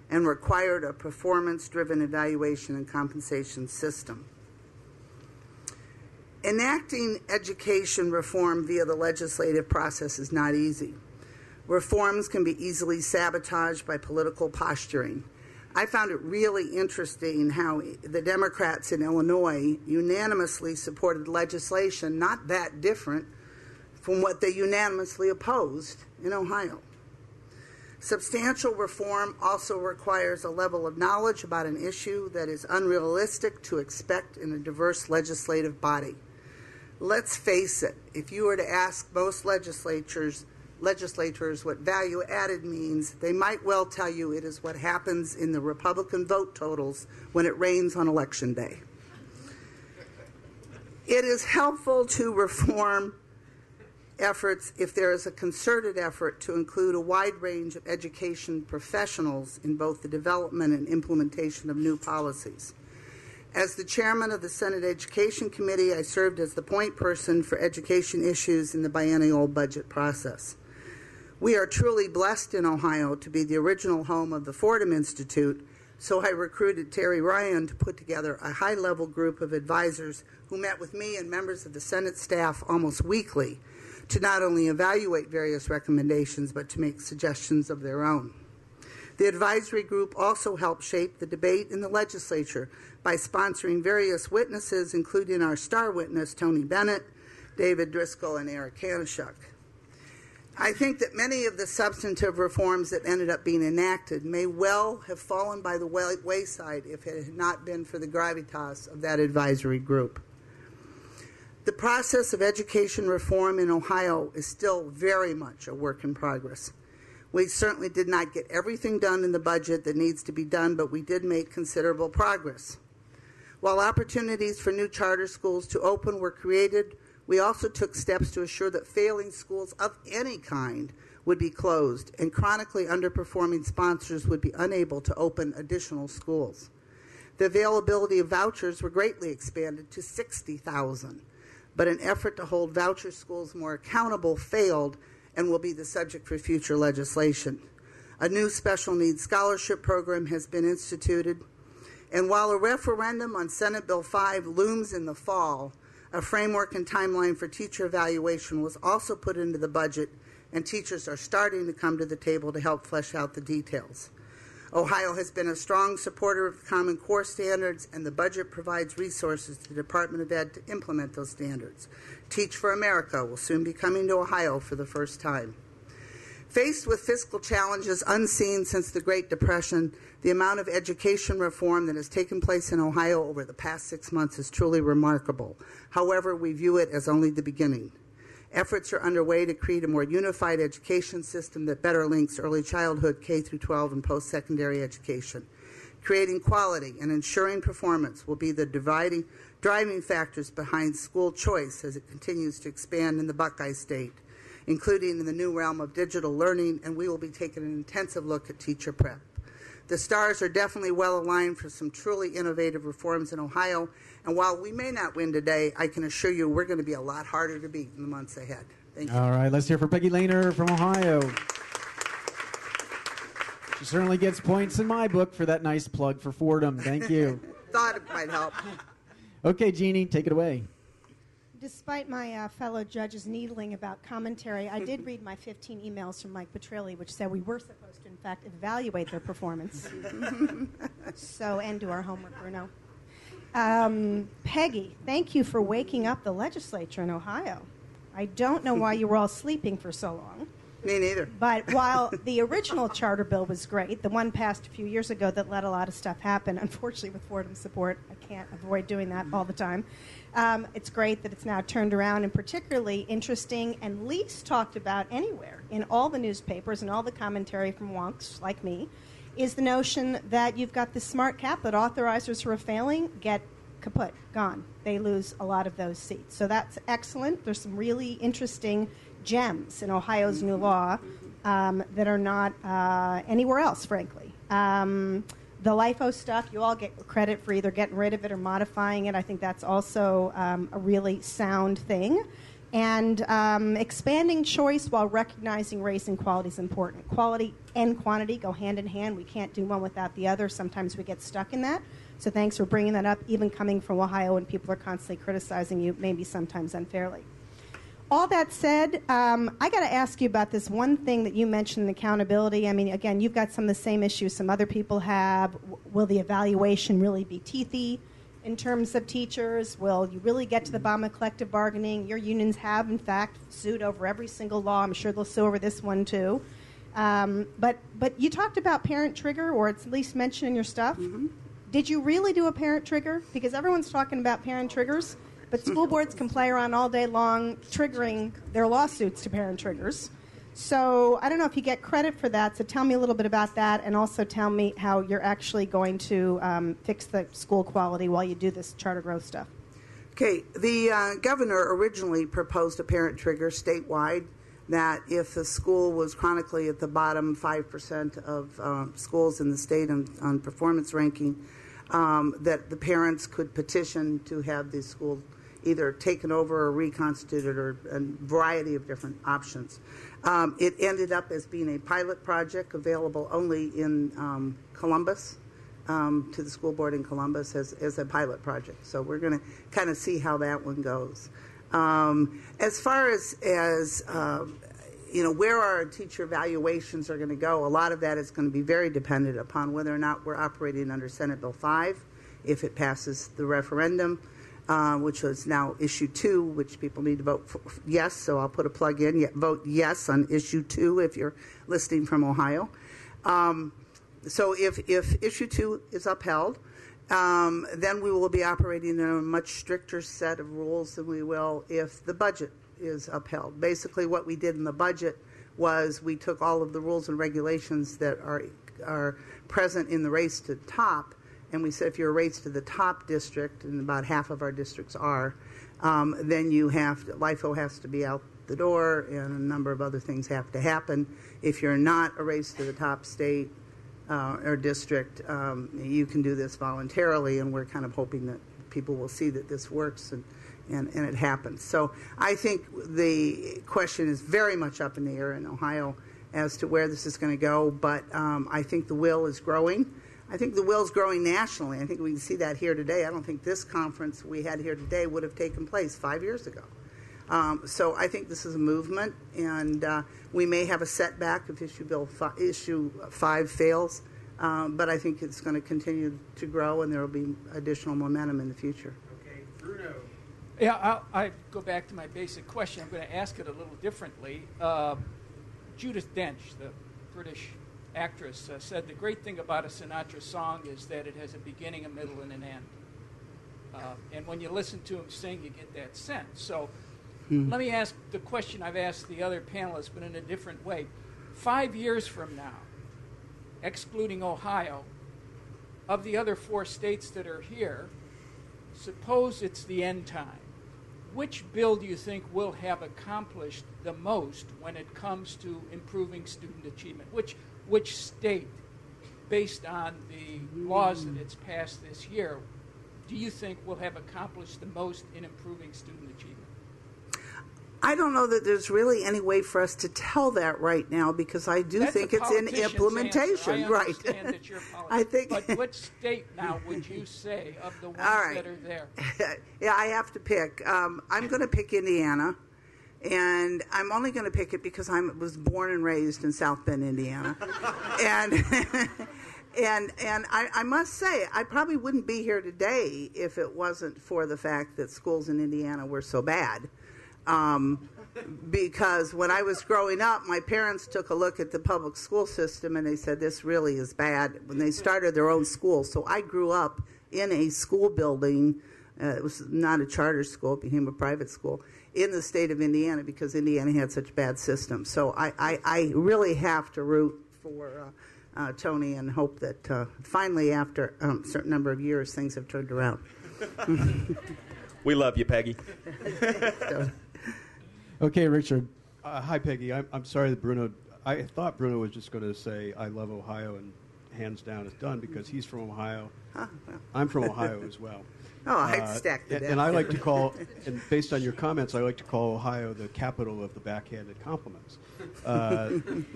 and required a performance-driven evaluation and compensation system. Enacting education reform via the legislative process is not easy. Reforms can be easily sabotaged by political posturing. I found it really interesting how the Democrats in Illinois unanimously supported legislation not that different from what they unanimously opposed in Ohio. Substantial reform also requires a level of knowledge about an issue that is unrealistic to expect in a diverse legislative body. Let's face it, if you were to ask most legislators what value added means, they might well tell you it is what happens in the Republican vote totals when it rains on Election Day. It is helpful to reform efforts if there is a concerted effort to include a wide range of education professionals in both the development and implementation of new policies. As the chairman of the Senate Education Committee, I served as the point person for education issues in the biennial budget process. We are truly blessed in Ohio to be the original home of the Fordham Institute, so I recruited Terry Ryan to put together a high-level group of advisors who met with me and members of the Senate staff almost weekly to not only evaluate various recommendations, but to make suggestions of their own. The advisory group also helped shape the debate in the legislature by sponsoring various witnesses, including our star witness, Tony Bennett, David Driscoll, and Eric Kanishuk. I think that many of the substantive reforms that ended up being enacted may well have fallen by the wayside if it had not been for the gravitas of that advisory group. The process of education reform in Ohio is still very much a work in progress. We certainly did not get everything done in the budget that needs to be done, but we did make considerable progress. While opportunities for new charter schools to open were created, We also took steps to assure that failing schools of any kind would be closed, and chronically underperforming sponsors would be unable to open additional schools. The availability of vouchers were greatly expanded to 60,000, but an effort to hold voucher schools more accountable failed and will be the subject for future legislation. A new special needs scholarship program has been instituted, and while a referendum on Senate Bill 5 looms in the fall, a framework and timeline for teacher evaluation was also put into the budget, and teachers are starting to come to the table to help flesh out the details. Ohio has been a strong supporter of Common Core standards, and the budget provides resources to the Department of Ed to implement those standards. Teach for America will soon be coming to Ohio for the first time. Faced with fiscal challenges unseen since the Great Depression, the amount of education reform that has taken place in Ohio over the past 6 months is truly remarkable. However, we view it as only the beginning. Efforts are underway to create a more unified education system that better links early childhood, K through 12, and post-secondary education. Creating quality and ensuring performance will be the driving factors behind school choice as it continues to expand in the Buckeye State, including in the new realm of digital learning, and we will be taking an intensive look at teacher prep. The stars are definitely well aligned for some truly innovative reforms in Ohio, and while we may not win today, I can assure you we're going to be a lot harder to beat in the months ahead. Thank you.
All right, let's hear for Peggy Lehner from Ohio. She certainly gets points in my book for that nice plug for Fordham. Thank you.
Thought it might help.
Okay, Jeannie, take it away.
Despite my fellow judges needling about commentary, I did read my 15 emails from Mike Petrilli, which said we were supposed to, in fact, evaluate their performance. And do our homework, Bruno. Peggy, thank you for waking up the legislature in Ohio. I don't know why you were all sleeping for so long.
Me neither.
But while the original charter bill was great, the one passed a few years ago that let a lot of stuff happen, unfortunately with Fordham support, I can't avoid doing that all the time. It's great that it's now turned around, and particularly interesting and least talked about anywhere in all the newspapers and all the commentary from wonks like me is the notion that you've got this smart cap that authorizers who are failing get kaput, gone. They lose a lot of those seats. So that's excellent. There's some really interesting gems in Ohio's new law that are not anywhere else, frankly. The LIFO stuff, you all get credit for either getting rid of it or modifying it. I think that's also a really sound thing. And expanding choice while recognizing race and quality is important. Quality and quantity go hand in hand. We can't do one without the other. Sometimes we get stuck in that. So thanks for bringing that up, even coming from Ohio when people are constantly criticizing you, maybe sometimes unfairly. All that said, I got to ask you about this one thing that you mentioned, accountability. I mean, again, you've got some of the same issues some other people have. Will the evaluation really be teethy in terms of teachers? Will you really get to the bottom of collective bargaining? Your unions have, in fact, sued over every single law. I'm sure they'll sue over this one, too. But you talked about parent trigger, or it's at least mentioned in your stuff. Mm-hmm. Did you really do a parent trigger? Because everyone's talking about parent triggers. But school boards can play around all day long triggering their lawsuits to parent triggers. So I don't know if you get credit for that. So tell me a little bit about that, and also tell me how you're actually going to fix the school quality while you do this charter growth stuff.
Okay. The governor originally proposed a parent trigger statewide that if the school was chronically at the bottom 5% of schools in the state on performance ranking, that the parents could petition to have the school either taken over or reconstituted, or a variety of different options. It ended up as being a pilot project available only in Columbus, to the school board in Columbus as a pilot project. So we're going to kind of see how that one goes. As far as where our teacher evaluations are going to go, a lot of that is going to be very dependent upon whether or not we're operating under Senate Bill 5, if it passes the referendum, which is now issue 2, which people need to vote for yes. So I'll put a plug in. Vote yes on issue 2 if you're listening from Ohio. So if issue 2 is upheld, then we will be operating in a much stricter set of rules than we will if the budget is upheld. Basically, what we did in the budget was we took all of the rules and regulations that are present in the race to top, and we said if you're a race to the top district, and about half of our districts are, then you have to, LIFO has to be out the door, and a number of other things have to happen. If you're not a race to the top state or district, you can do this voluntarily, and we're kind of hoping that people will see that this works and it happens. So I think the question is very much up in the air in Ohio as to where this is going to go, but I think the will is growing. I think the will is growing nationally. I think we can see that here today. I don't think this conference we had here today would have taken place 5 years ago. So I think this is a movement, and we may have a setback if issue 5 fails, but I think it's going to continue to grow, and there will be additional momentum in the future.
Okay, Bruno. Yeah, I go back to my basic question. I'm going to ask it a little differently. Judith Dench, the British actress, said the great thing about a Sinatra song is that it has a beginning, a middle, and an end. And when you listen to him sing, you get that sense. So let me ask the question I've asked the other panelists, but in a different way. 5 years from now, excluding Ohio, of the other 4 states that are here, suppose it's the end time. Which bill do you think will have accomplished the most when it comes to improving student achievement? Which state, based on the laws that it's passed this year, do you think will have accomplished the most in improving student achievement?
I don't know that there's really any way for us to tell that right now, because I do think it's in implementation.
I understand that you're
I think.
But what state now would you say of the ones that are there?
Yeah, I have to pick. I'm going to pick Indiana, and I'm only going to pick it because I was born and raised in South Bend, Indiana, and I must say I probably wouldn't be here today if it wasn't for the fact that schools in Indiana were so bad. Because when I was growing up, my parents took a look at the public school system and they said, this really is bad, when they started their own school. So I grew up in a school building. It was not a charter school, it became a private school in the state of Indiana because Indiana had such bad systems. So I really have to root for Tony and hope that finally, after a certain number of years, things have turned around.
We love you, Peggy.
Okay, Richard.
Hi, Peggy. I'm sorry that Bruno. I thought Bruno was just going to say, I love Ohio, and hands down it's done because he's from Ohio.
Huh, well.
I'm from Ohio as well.
Oh, I'd stack to that.
And I like to call, and based on your comments, I like to call Ohio the capital of the backhanded compliments. And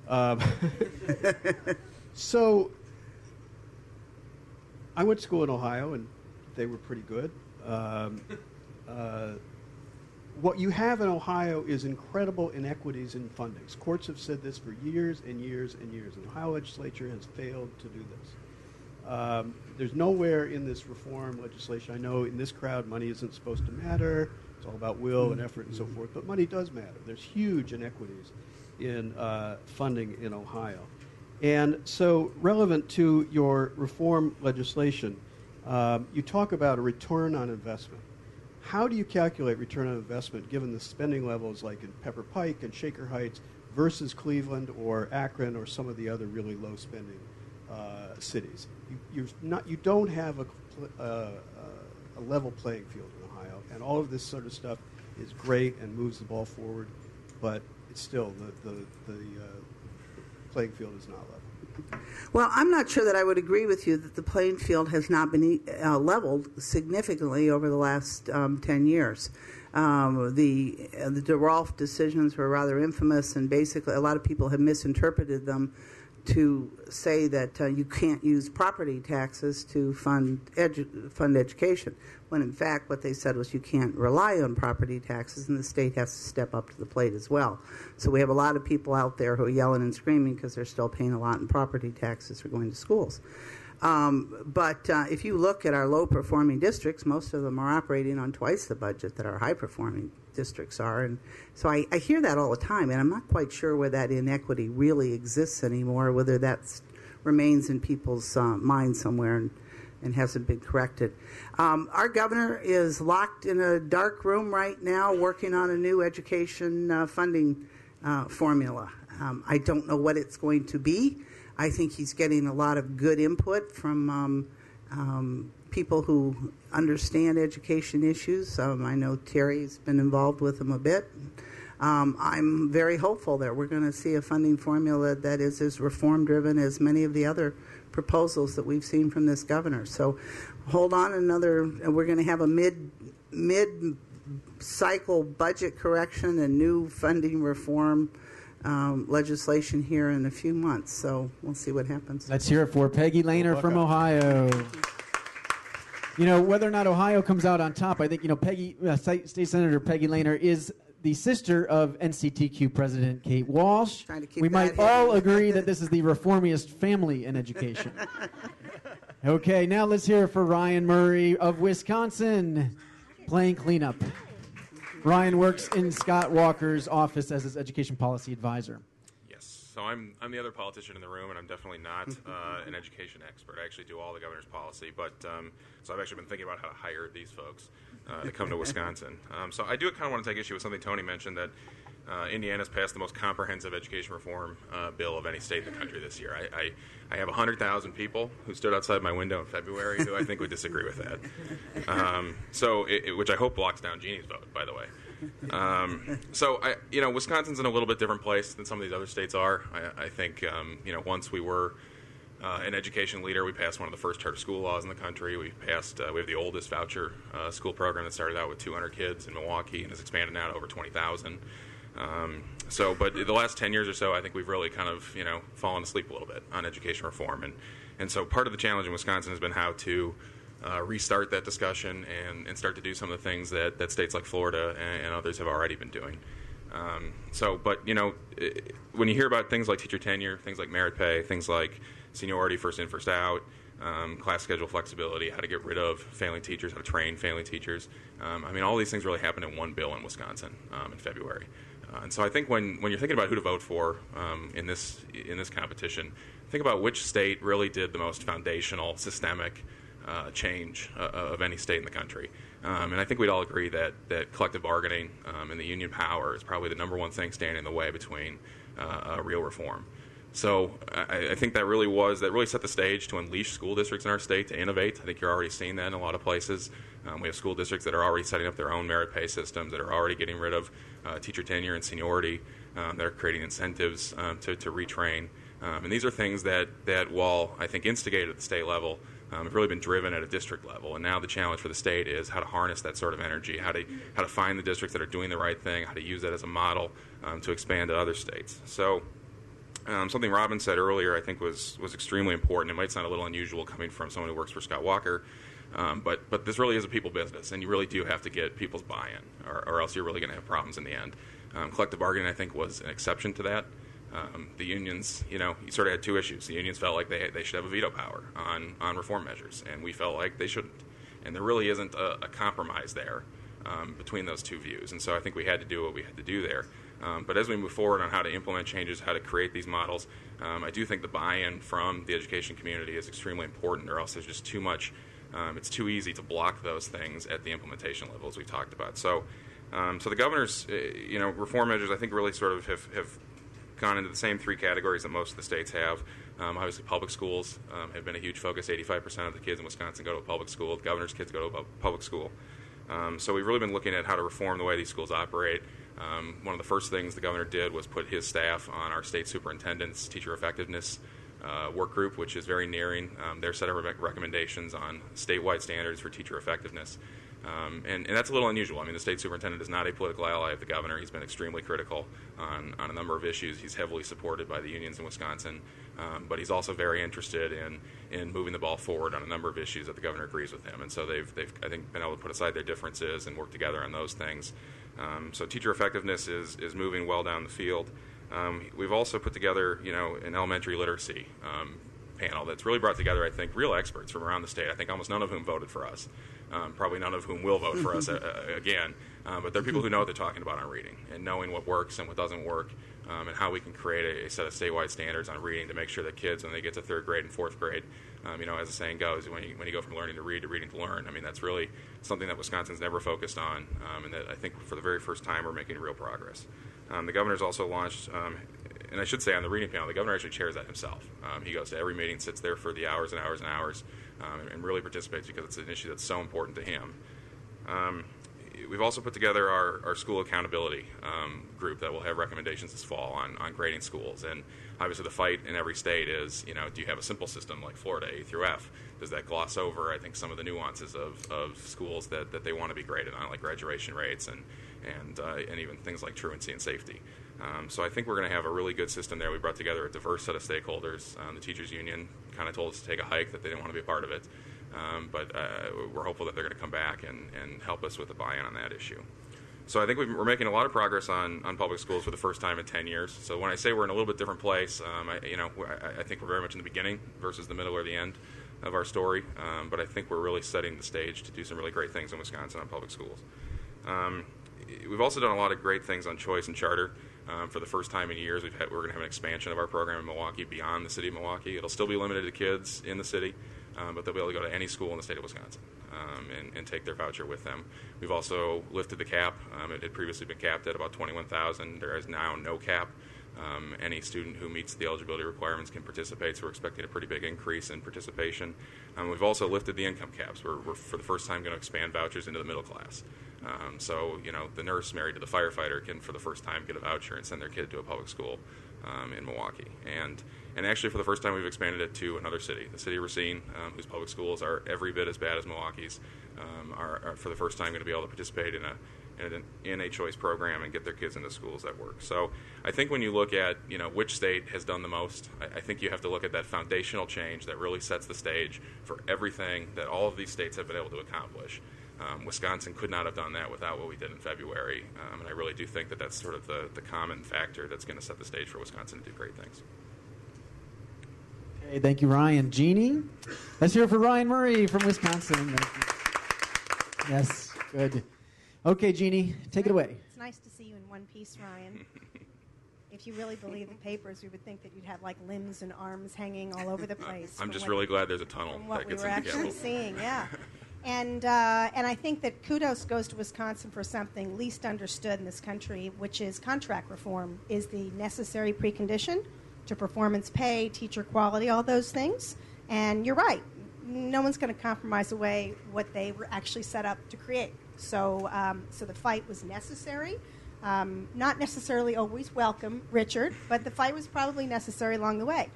anyway. So I went to school in Ohio, and they were pretty good. What you have in Ohio is incredible inequities in fundings. Courts have said this for years and years and years, and the Ohio legislature has failed to do this. There's nowhere in this reform legislation, I know in this crowd money isn't supposed to matter, it's all about will and effort and so forth, but money does matter. There's huge inequities in funding in Ohio. And so relevant to your reform legislation, you talk about a return on investment. How do you calculate return on investment given the spending levels like in Pepper Pike and Shaker Heights versus Cleveland or Akron or some of the other really low spending cities? You don't have a level playing field in Ohio, and all of this sort of stuff is great and moves the ball forward, but it's still the playing field is not level.
Well, I'm not sure that I would agree with you that the playing field has not been leveled significantly over the last 10 years. The DeRolf decisions were rather infamous, and basically a lot of people have misinterpreted them to say that you can't use property taxes to fund education, when in fact what they said was you can't rely on property taxes, and the state has to step up to the plate as well. So we have a lot of people out there who are yelling and screaming because they're still paying a lot in property taxes for going to schools. But if you look at our low-performing districts, most of them are operating on twice the budget that our high-performing districts are. And so I hear that all the time, and I'm not quite sure where that inequity really exists anymore, whether that remains in people's minds somewhere and hasn't been corrected. Our governor is locked in a dark room right now working on a new education funding formula. I don't know what it's going to be. I think he's getting a lot of good input from people who understand education issues. I know Terry's been involved with them a bit. I'm very hopeful that we're going to see a funding formula that is as reform-driven as many of the other proposals that we've seen from this governor. So hold on we're going to have a mid-cycle budget correction and new funding reform legislation here in a few months. So we'll see what happens.
Let's hear it for Peggy Lehner from Ohio. You know, whether or not Ohio comes out on top, I think, Peggy, State Senator Peggy Lehner is the sister of NCTQ President Kate Walsh. We might all agree that this is the reformiest family in education. Okay, now let's hear it for Ryan Murray of Wisconsin, playing cleanup. Ryan works in Scott Walker's office as his education policy advisor.
Yes, so I'm the other politician in the room, and I'm definitely not an education expert. I actually do all the governor's policy, but so I've actually been thinking about how to hire these folks to come to Wisconsin. So I do kind of want to take issue with something Tony mentioned, that Indiana's passed the most comprehensive education reform bill of any state in the country this year. I have 100,000 people who stood outside my window in February who I think would disagree with that. Which I hope blocks down Jeannie's vote, by the way. Wisconsin's in a little bit different place than some of these other states are. I think, once we were an education leader, we passed one of the first charter school laws in the country. We have the oldest voucher school program that started out with 200 kids in Milwaukee and has expanded now to over 20,000. But the last 10 years or so, I think we've really kind of, fallen asleep a little bit on education reform. And so part of the challenge in Wisconsin has been how to restart that discussion and start to do some of the things that states like Florida and others have already been doing. When you hear about things like teacher tenure, things like merit pay, things like seniority, first in, first out, class schedule flexibility, how to get rid of failing teachers, how to train failing teachers, all these things really happened in one bill in Wisconsin in February. And so I think when you're thinking about who to vote for in this competition, think about which state really did the most foundational, systemic change of any state in the country. And I think we'd all agree that collective bargaining and the union power is probably the number one thing standing in the way between real reform. So I think that really set the stage to unleash school districts in our state to innovate. I think you're already seeing that in a lot of places. We have school districts that are already setting up their own merit pay systems, that are already getting rid of teacher tenure and seniority, that are creating incentives to retrain. And these are things that while I think instigated at the state level, have really been driven at a district level. And now the challenge for the state is how to harness that sort of energy, how to find the districts that are doing the right thing, how to use that as a model to expand to other states. So something Robin said earlier I think was extremely important. It might sound a little unusual coming from someone who works for Scott Walker, but this really is a people business, and you really do have to get people's buy-in, or else you're really going to have problems in the end. Collective bargaining, I think, was an exception to that. The unions, you sort of had two issues. The unions felt like they should have a veto power on reform measures, and we felt like they shouldn't. And there really isn't a compromise there between those two views. And so I think we had to do what we had to do there. But as we move forward on how to implement changes, how to create these models, I do think the buy-in from the education community is extremely important, or else there's just too much. It's too easy to block those things at the implementation level, as we talked about. So the governor's, reform measures, I think, really sort of have gone into the same three categories that most of the states have. Obviously, public schools have been a huge focus. 85% of the kids in Wisconsin go to a public school. The governor's kids go to a public school. So we've really been looking at how to reform the way these schools operate. One of the first things the governor did was put his staff on our state superintendent's teacher effectiveness work group, which is very nearing their set of recommendations on statewide standards for teacher effectiveness. And that's a little unusual. The state superintendent is not a political ally of the governor. He's been extremely critical on a number of issues. He's heavily supported by the unions in Wisconsin, but he's also very interested in moving the ball forward on a number of issues that the governor agrees with him. And so they've I think, been able to put aside their differences and work together on those things. So teacher effectiveness is moving well down the field. We've also put together, an elementary literacy panel that's really brought together, I think, real experts from around the state. I think almost none of whom voted for us. Probably none of whom will vote for us again. But they're people who know what they're talking about on reading and knowing what works and what doesn't work, and how we can create a set of statewide standards on reading to make sure that kids, when they get to third grade and fourth grade, as the saying goes, when you go from learning to read to reading to learn, that's really something that Wisconsin's never focused on, and that I think for the very first time we're making real progress. The governor's also launched And I should say on the reading panel, the governor actually chairs that himself. He goes to every meeting, sits there for the hours and hours and hours, and really participates because it's an issue that's so important to him. We've also put together our school accountability group that will have recommendations this fall on grading schools. And obviously the fight in every state is, do you have a simple system like Florida, A through F? Does that gloss over, I think, some of the nuances of schools that they want to be graded on, like graduation rates and even things like truancy and safety? So I think we're going to have a really good system there. We brought together a diverse set of stakeholders. The teachers union kind of told us to take a hike, that they didn't want to be a part of it. But we're hopeful that they're going to come back and help us with the buy-in on that issue. So I think we're making a lot of progress on public schools for the first time in 10 years. So when I say we're in a little bit different place, I think we're very much in the beginning versus the middle or the end of our story. But I think we're really setting the stage to do some really great things in Wisconsin on public schools. We've also done a lot of great things on choice and charter. For the first time in years, we're going to have an expansion of our program in Milwaukee beyond the city of Milwaukee. It'll still be limited to kids in the city, but they'll be able to go to any school in the state of Wisconsin and take their voucher with them. We've also lifted the cap. It had previously been capped at about 21,000. There is now no cap. Any student who meets the eligibility requirements can participate, so we're expecting a pretty big increase in participation. We've also lifted the income caps. We're for the first time going to expand vouchers into the middle class. So, the nurse married to the firefighter can, for the first time, get a voucher and send their kid to a public school in Milwaukee. And actually, for the first time, we've expanded it to another city. The city of Racine, whose public schools are every bit as bad as Milwaukee's, are for the first time going to be able to participate in a choice program and get their kids into schools that work. So I think when you look at which state has done the most, I think you have to look at that foundational change that really sets the stage for everything that all of these states have been able to accomplish. Wisconsin could not have done that without what we did in February, and I really do think that that's sort of the common factor that's going to set the stage for Wisconsin to do great things.
Okay, thank you, Ryan. Jeannie? Let's hear it for Ryan Murray from Wisconsin. Yes, good. Okay, Jeannie, take it away.
It's nice to see you in one piece, Ryan. If you really believe the papers, we would think that you'd have like limbs and arms hanging all over the place.
I'm just really glad there's a tunnel that gets into the
actually seeing, yeah. And I think that kudos goes to Wisconsin for something least understood in this country, which is contract reform is the necessary precondition to performance pay, teacher quality, all those things. And you're right. No one's going to compromise away what they were actually set up to create. So the fight was necessary. Not necessarily always welcome, Richard, but the fight was probably necessary along the way.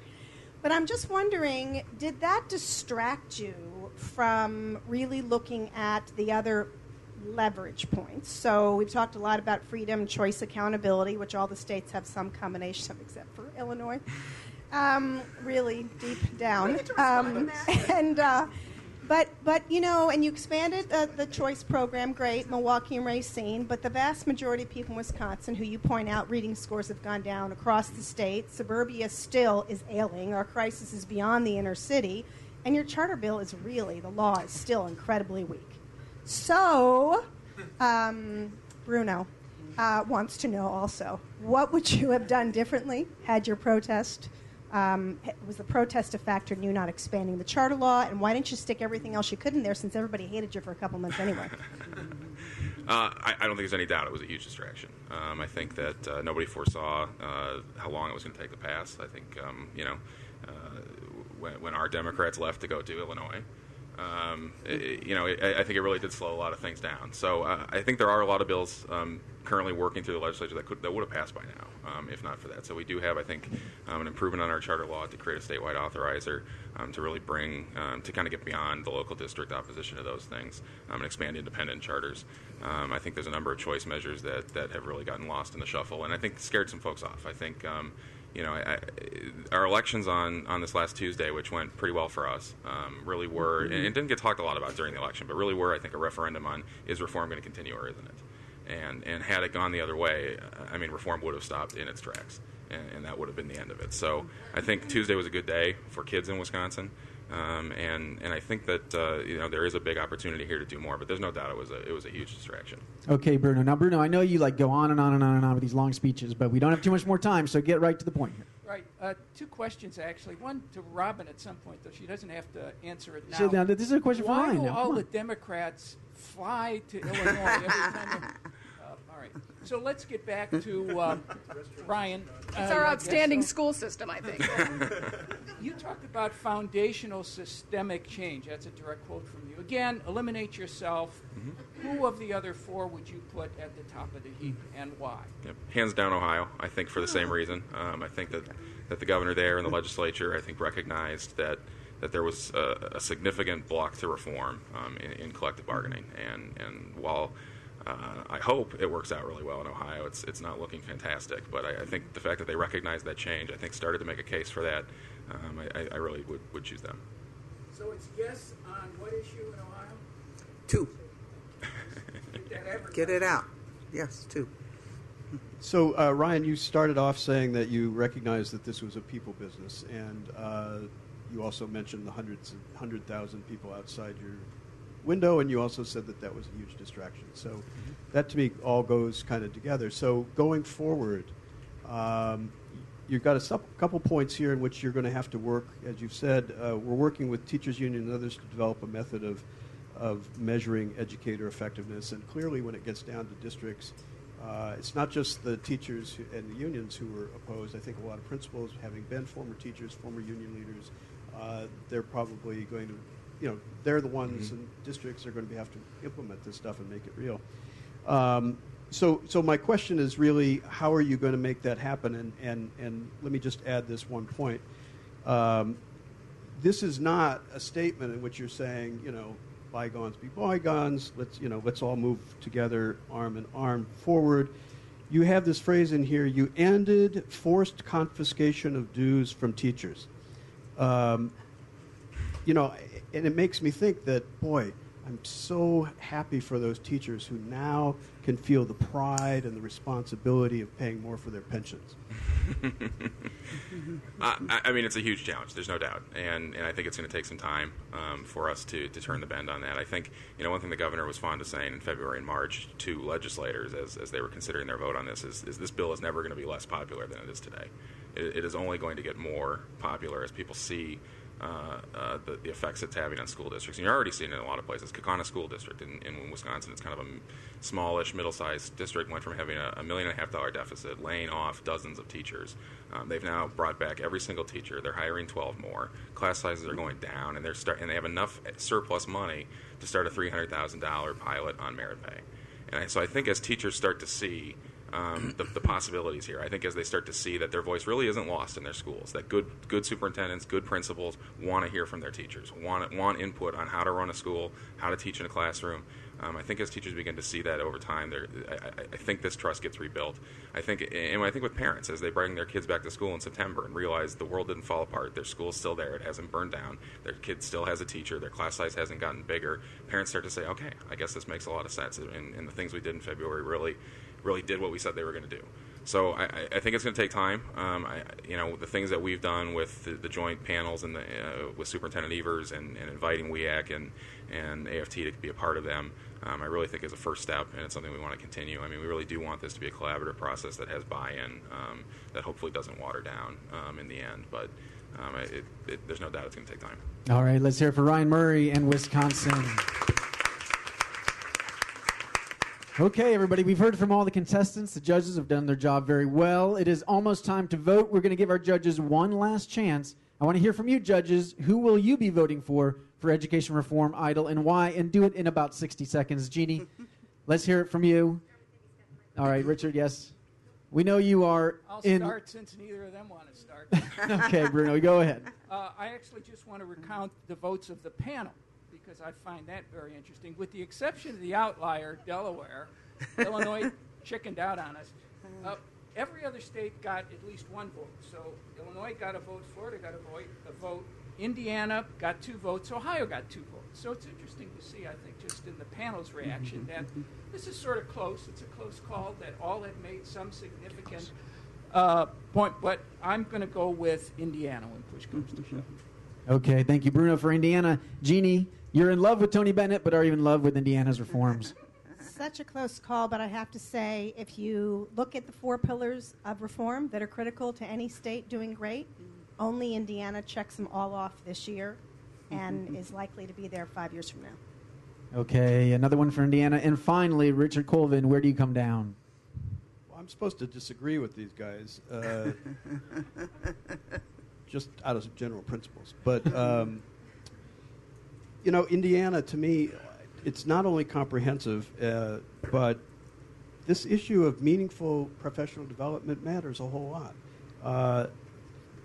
But I'm just wondering, did that distract you from really looking at the other leverage points? So we've talked a lot about freedom, choice, accountability, which all the states have some combination of, except for Illinois, really deep down. But and you expanded the choice program, great, Milwaukee and Racine, but the vast majority of people in Wisconsin, who you point out, reading scores have gone down across the state. Suburbia still is ailing. Our crisis is beyond the inner city. And your charter bill is really, the law is still incredibly weak. So, Bruno wants to know also, what would you have done differently had your protest, was the protest a factor in you not expanding the charter law? And why didn't you stick everything else you could in there since everybody hated you for a couple months anyway?
I don't think there's any doubt it was a huge distraction. I think that nobody foresaw how long it was going to take to pass. I think, when our Democrats left to go to Illinois, I think it really did slow a lot of things down. So I think there are a lot of bills currently working through the legislature that would have passed by now, if not for that. So we do have, I think, an improvement on our charter law to create a statewide authorizer to really bring, to kind of get beyond the local district opposition to those things and expand independent charters. I think there's a number of choice measures that have really gotten lost in the shuffle, and I think scared some folks off. I think our elections on this last Tuesday, which went pretty well for us, really were, and it didn't get talked a lot about during the election, but really were, I think, a referendum on is reform going to continue or isn't it? And had it gone the other way, reform would have stopped in its tracks, and that would have been the end of it. So I think Tuesday was a good day for kids in Wisconsin, and I think that there is a big opportunity here to do more, but there's no doubt it was a huge distraction.
Okay, Bruno. Now, Bruno, I know you go on and on and on and on with these long speeches, but we don't have too much more time, so get right to the point here.
Right. Two questions, actually. One to Robin at some point, though she doesn't have to answer it now.
So now this is a question for Ryan.
Why do all the Democrats fly to Illinois every time? All right. So let's get back to Brian.
It's our outstanding school system, I think.
You talked about foundational systemic change. That's a direct quote from you. Again, eliminate yourself. Who of the other four would you put at the top of the heap, and why?
Yep. Hands down, Ohio. I think for the same reason. I think that the governor there and the legislature, I think, recognized that there was a significant block to reform in collective bargaining. And while I hope it works out really well in Ohio, it's not looking fantastic. But I think the fact that they recognized that change, I think, started to make a case for that. I really would choose them.
So it's yes on what issue in Ohio?
2. Get it out. Yes, 2.
So, Ryan, you started off saying that you recognized that this was a people business, and you also mentioned the 100,000 people outside your window, and you also said that that was a huge distraction. So that, to me, all goes kind of together. So going forward, you've got a couple points here in which you're going to have to work. As you've said, we're working with Teachers Union and others to develop a method of measuring educator effectiveness. And clearly, when it gets down to districts, it's not just the teachers and the unions who are opposed. I think a lot of principals, having been former teachers, former union leaders, they're probably going to, they're the ones, and districts are going to have to implement this stuff and make it real. So my question is really, how are you going to make that happen? And let me just add this one point. This is not a statement in which you're saying, bygones be bygones. Let's all move together, arm in arm, forward. You have this phrase in here: you ended forced confiscation of dues from teachers. And it makes me think that, boy, I'm so happy for those teachers who now can feel the pride and the responsibility of paying more for their pensions.
I mean, it's a huge challenge. There's no doubt, and I think it's going to take some time for us to turn the bend on that. I think one thing the governor was fond of saying in February and March to legislators as they were considering their vote on this is this bill is never going to be less popular than it is today. It is only going to get more popular as people see the effects it's having on school districts. And you're already seeing it in a lot of places. Kaukauna School District in Wisconsin, it's kind of a smallish, middle-sized district, went from having a $1.5 million deficit, laying off dozens of teachers. They've now brought back every single teacher. They're hiring 12 more. Class sizes are going down, and they have enough surplus money to start a $300,000 pilot on merit pay. And so I think as teachers start to see the possibilities here, I think as they start to see that their voice really isn't lost in their schools, that good superintendents, good principals want to hear from their teachers, want input on how to run a school, how to teach in a classroom. I think as teachers begin to see that over time, I think this trust gets rebuilt. I think with parents, as they bring their kids back to school in September and realize the world didn't fall apart, their school's still there, it hasn't burned down, their kid still has a teacher, their class size hasn't gotten bigger, parents start to say, okay, I guess this makes a lot of sense, and the things we did in February really did what we said they were going to do. So I think it's going to take time. The things that we've done with the joint panels and with Superintendent Evers and inviting WEAC and AFT to be a part of them, I really think is a first step, and it's something we want to continue. I mean, we really do want this to be a collaborative process that has buy-in, that hopefully doesn't water down in the end. But there's no doubt it's going to take time.
All right, let's hear it for Ryan Murray in Wisconsin. Okay, everybody, we've heard from all the contestants. The judges have done their job very well. It is almost time to vote. We're going to give our judges one last chance. I want to hear from you, judges. Who will you be voting for Education Reform Idol, and why? And do it in about 60 seconds. Jeannie, let's hear it from you. All right, Richard, yes. We know you are
I'll start since neither of them want to start.
Okay, Bruno, go ahead.
I actually just want to recount the votes of the panel, because I find that very interesting. With the exception of the outlier, Delaware, Illinois chickened out on us. Every other state got at least one vote. So Illinois got a vote, Florida got a vote, Indiana got 2 votes, Ohio got 2 votes. So it's interesting to see, I think, just in the panel's reaction that this is sort of close. It's a close call, that all have made some significant point. But I'm going to go with Indiana when push comes to shove.
Okay, thank you, Bruno, for Indiana. Jeannie, you're in love with Tony Bennett, but are you in love with Indiana's reforms?
Such a close call, but I have to say, if you look at the 4 pillars of reform that are critical to any state doing great, only Indiana checks them all off this year and is likely to be there 5 years from now.
Okay, another one for Indiana. And finally, Richard Colvin, where do you come down?
I'm supposed to disagree with these guys, just out of general principles. But, Indiana, to me, it's not only comprehensive, but this issue of meaningful professional development matters a whole lot.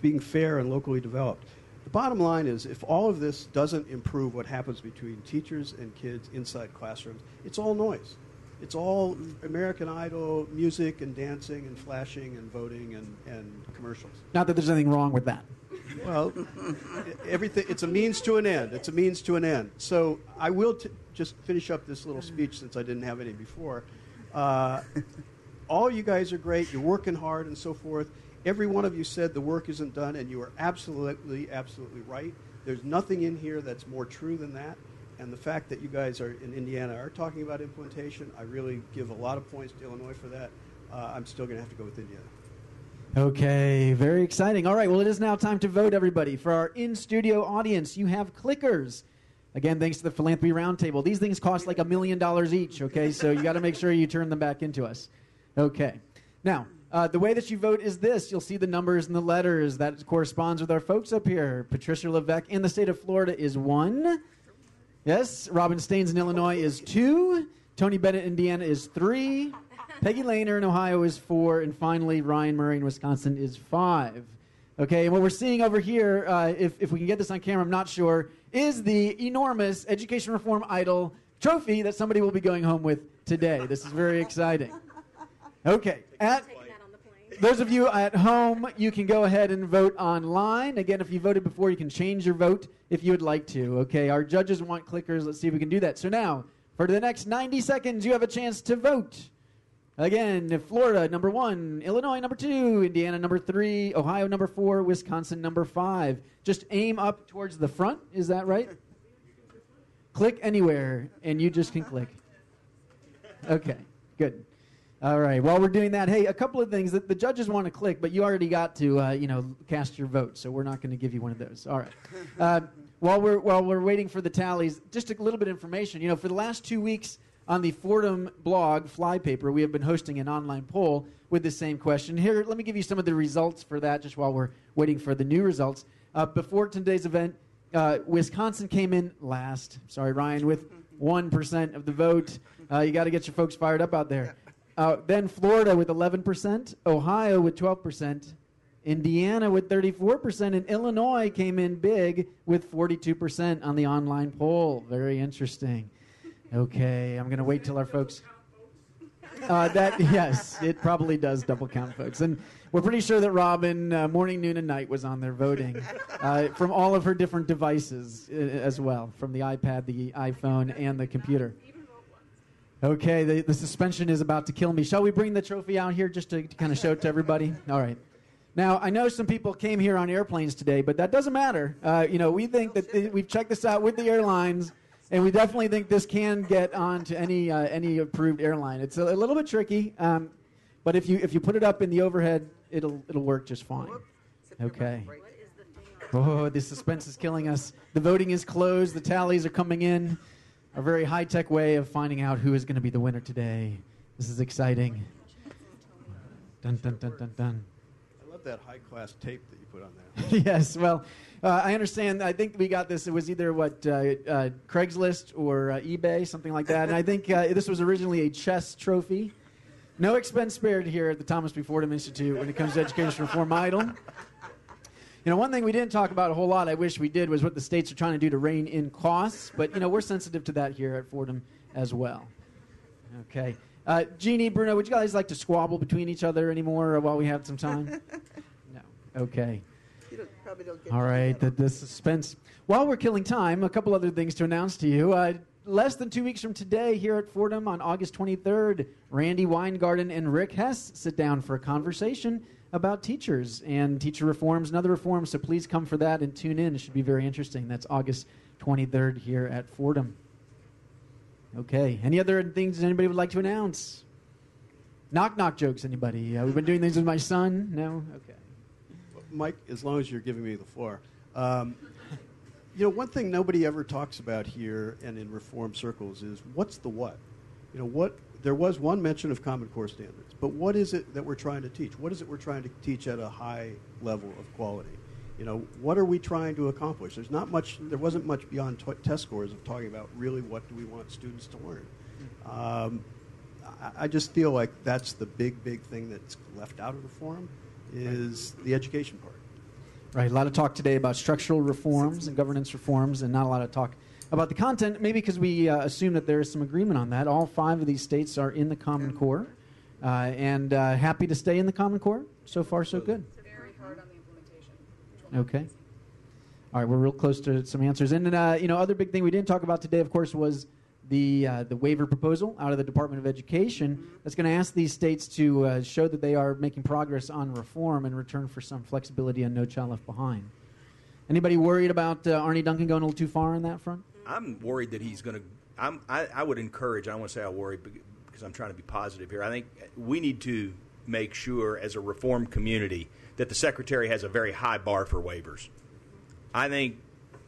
Being fair and locally developed. The bottom line is, if all of this doesn't improve what happens between teachers and kids inside classrooms, it's all noise. It's all American Idol, music and dancing and flashing and voting and commercials.
Not that there's anything wrong with that.
Well, everything. It's a means to an end. It's a means to an end. So I will just finish up this little speech since I didn't have any before. All you guys are great. You're working hard and so forth. Every one of you said the work isn't done, and you are absolutely, absolutely right. There's nothing in here that's more true than that. And the fact that you guys are in Indiana are talking about implementation, I really give a lot of points to Illinois for that. I'm still going to have to go with Indiana.
Okay, very exciting. All right, well, it is now time to vote, everybody. For our in-studio audience, you have clickers. Again, thanks to the Philanthropy Roundtable. These things cost like $1 million each, okay? So you got to make sure you turn them back into us. Okay. Now, the way that you vote is this. You'll see the numbers and the letters. That corresponds with our folks up here. Patricia Levesque in the state of Florida is 1. Yes. Robin Staines in Illinois is 2. Tony Bennett, Indiana is 3. Peggy Lehner in Ohio is 4. And finally, Ryan Murray in Wisconsin is 5. Okay, and what we're seeing over here, if we can get this on camera, I'm not sure, is the enormous Education Reform Idol trophy that somebody will be going home with today. This is very exciting. Okay. Those of you at home, you can go ahead and vote online. Again, if you voted before, you can change your vote if you would like to. Okay, our judges want clickers. Let's see if we can do that. So now, for the next 90 seconds, you have a chance to vote. Again, Florida, number 1. Illinois, number 2. Indiana, number 3. Ohio, number 4. Wisconsin, number 5. Just aim up towards the front. Is that right? Click anywhere, and you just can click. Okay, good. All right. While we're doing that, hey, a couple of things that the judges want to click, but you already got to, cast your vote, so we're not going to give you one of those. All right. While we're waiting for the tallies, just a little bit of information. For the last 2 weeks on the Fordham blog Flypaper, we have been hosting an online poll with the same question. Here, let me give you some of the results for that, just while we're waiting for the new results. Before today's event, Wisconsin came in last. Sorry, Ryan, with 1% of the vote. You got to get your folks fired up out there. Then Florida with 11%, Ohio with 12%, Indiana with 34%, and Illinois came in big with 42% on the online poll. Very interesting. Okay, I'm going to wait till our folks... Yes, it probably does double count votes. And we're pretty sure that Robin, morning, noon, and night was on there voting from all of her different devices as well, from the iPad, the iPhone, and the computer. Okay, the suspension is about to kill me. Shall we bring the trophy out here just to kind of show it to everybody? All right. Now, I know some people came here on airplanes today, but that doesn't matter. We think that we've checked this out with the airlines, and we definitely think this can get on to any approved airline. It's a little bit tricky, but if you put it up in the overhead, it'll work just fine. Okay. Oh, the suspense is killing us. The voting is closed. The tallies are coming in. A very high-tech way of finding out who is going to be the winner today. This is exciting. Dun, dun, dun, dun, dun.
I love that high-class tape that you put on there.
Yes, well, I understand. I think we got this. It was either Craigslist or eBay, something like that. And I think this was originally a chess trophy. No expense spared here at the Thomas B. Fordham Institute when it comes to Education Reform Idol. One thing we didn't talk about a whole lot, I wish we did, was what the states are trying to do to rein in costs. But, we're sensitive to that here at Fordham as well. Okay. Jeannie, Bruno, would you guys like to squabble between each other anymore while we have some time? No. Okay.
Probably don't get
all right, the suspense. While we're killing time, a couple other things to announce to you. Less than 2 weeks from today here at Fordham on August 23rd, Randy Weingarten and Rick Hess sit down for a conversation about teachers and teacher reforms and other reforms, so please come for that and tune in. It should be very interesting. That's August 23rd here at Fordham. Okay, any other things anybody would like to announce? Knock-knock jokes, anybody? We've been doing things with my son. No? Okay.
Mike, as long as you're giving me the floor. One thing nobody ever talks about here and in reform circles is what's the what? there was one mention of Common Core standards, but what is it that we're trying to teach? What is it we're trying to teach at a high level of quality? You know, what are we trying to accomplish? There's not much. There wasn't much beyond test scores of talking about really what do we want students to learn. I just feel like that's the big thing that's left out of reform is the education part.
Right. A lot of talk today about structural reforms and governance reforms, and not a lot of talk about the content, maybe because we assume that there is some agreement on that. All 5 of these states are in the Common Core, and happy to stay in the Common Core. So far, so good.
Very hard on the implementation.
Okay. All right, we're real close to some answers. And then, you know, other big thing we didn't talk about today, of course, was the waiver proposal out of the Department of Education that's going to ask these states to show that they are making progress on reform in return for some flexibility on No Child Left Behind. Anybody worried about Arnie Duncan going a little too far on that front?
I'm worried that he's going to. I would encourage. I don't want to say I worry because I'm trying to be positive here. I think we need to make sure, as a reform community, that the Secretary has a very high bar for waivers. I think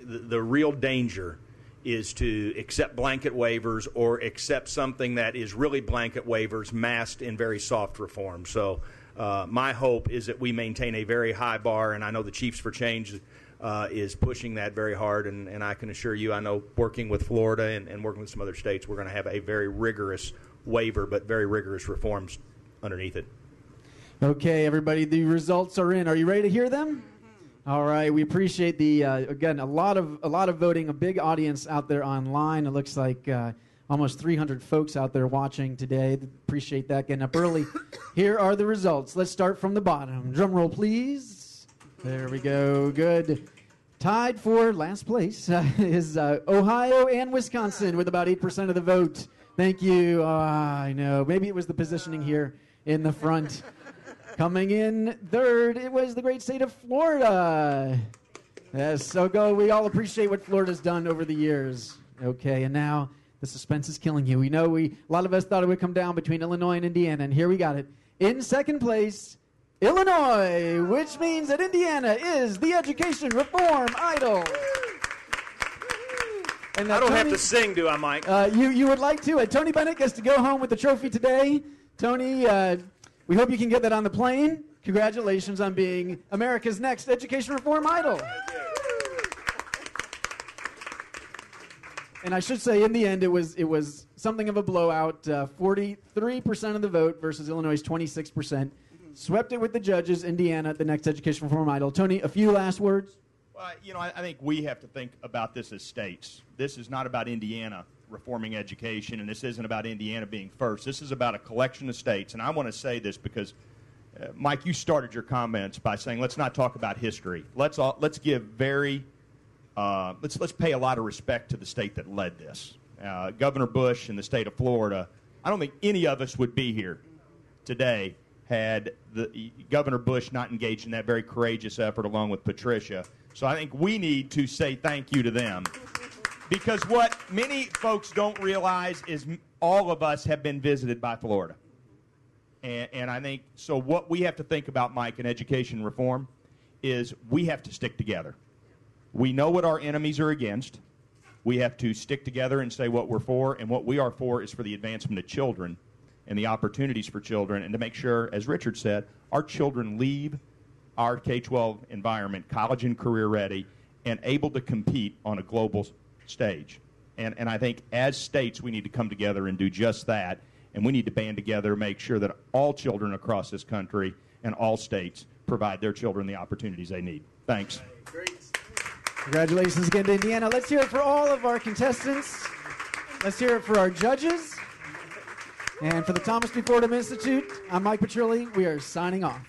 the real danger is to accept blanket waivers or accept something that is really blanket waivers masked in very soft reform. So my hope is that we maintain a very high bar, and I know the Chiefs for Change is pushing that very hard, and I can assure you, I know working with Florida and working with some other states, we're going to have a very rigorous waiver, but very rigorous reforms underneath it.
Okay, everybody, the results are in. Are you ready to hear them? All right, we appreciate the again a lot of voting, a big audience out there online. It looks like almost 300 folks out there watching today. Appreciate that, getting up early. Here are the results. Let's start from the bottom. Drum roll, please. There we go. Good. Tied for last place is Ohio and Wisconsin with about 8% of the vote. Thank you. I know. Maybe it was the positioning here in the front. Coming in third, it was the great state of Florida. Yes, so we all appreciate what Florida's done over the years. Okay, and now the suspense is killing you. We know a lot of us thought it would come down between Illinois and Indiana, and here we got it. In second place, Illinois, which means that Indiana is the education reform idol. And
I don't have to sing, do I, Mike?
You would like to. Tony Bennett gets to go home with the trophy today. Tony, we hope you can get that on the plane. Congratulations on being America's next education reform idol. And I should say, in the end, it was something of a blowout. 43% of the vote versus Illinois' 26%. Swept it with the judges. Indiana, the next education reform idol. Tony, a few last words?
Well, I think we have to think about this as states. This is not about Indiana reforming education, and this isn't about Indiana being first. This is about a collection of states. And I want to say this because, Mike, you started your comments by saying let's not talk about history. Let's give let's pay a lot of respect to the state that led this. Governor Bush in the state of Florida. I don't think any of us would be here today had Governor Bush not engaged in that very courageous effort along with Patricia. So I think we need to say thank you to them. Because what many folks don't realize is all of us have been visited by Florida. And I think, so what we have to think about, Mike, in education reform is we have to stick together. We know what our enemies are against. We have to stick together and say what we're for, and what we are for is for the advancement of children and the opportunities for children, and to make sure, as Richard said, our children leave our K-12 environment, college and career ready, and able to compete on a global stage. And I think as states we need to come together and do just that, and we need to band together, make sure that all children across this country and all states provide their children the opportunities they need. Thanks.
Great.
Congratulations again to Indiana. Let's hear it for all of our contestants. Let's hear it for our judges. And for the Thomas B. Fordham Institute, I'm Mike Petrilli. We are signing off.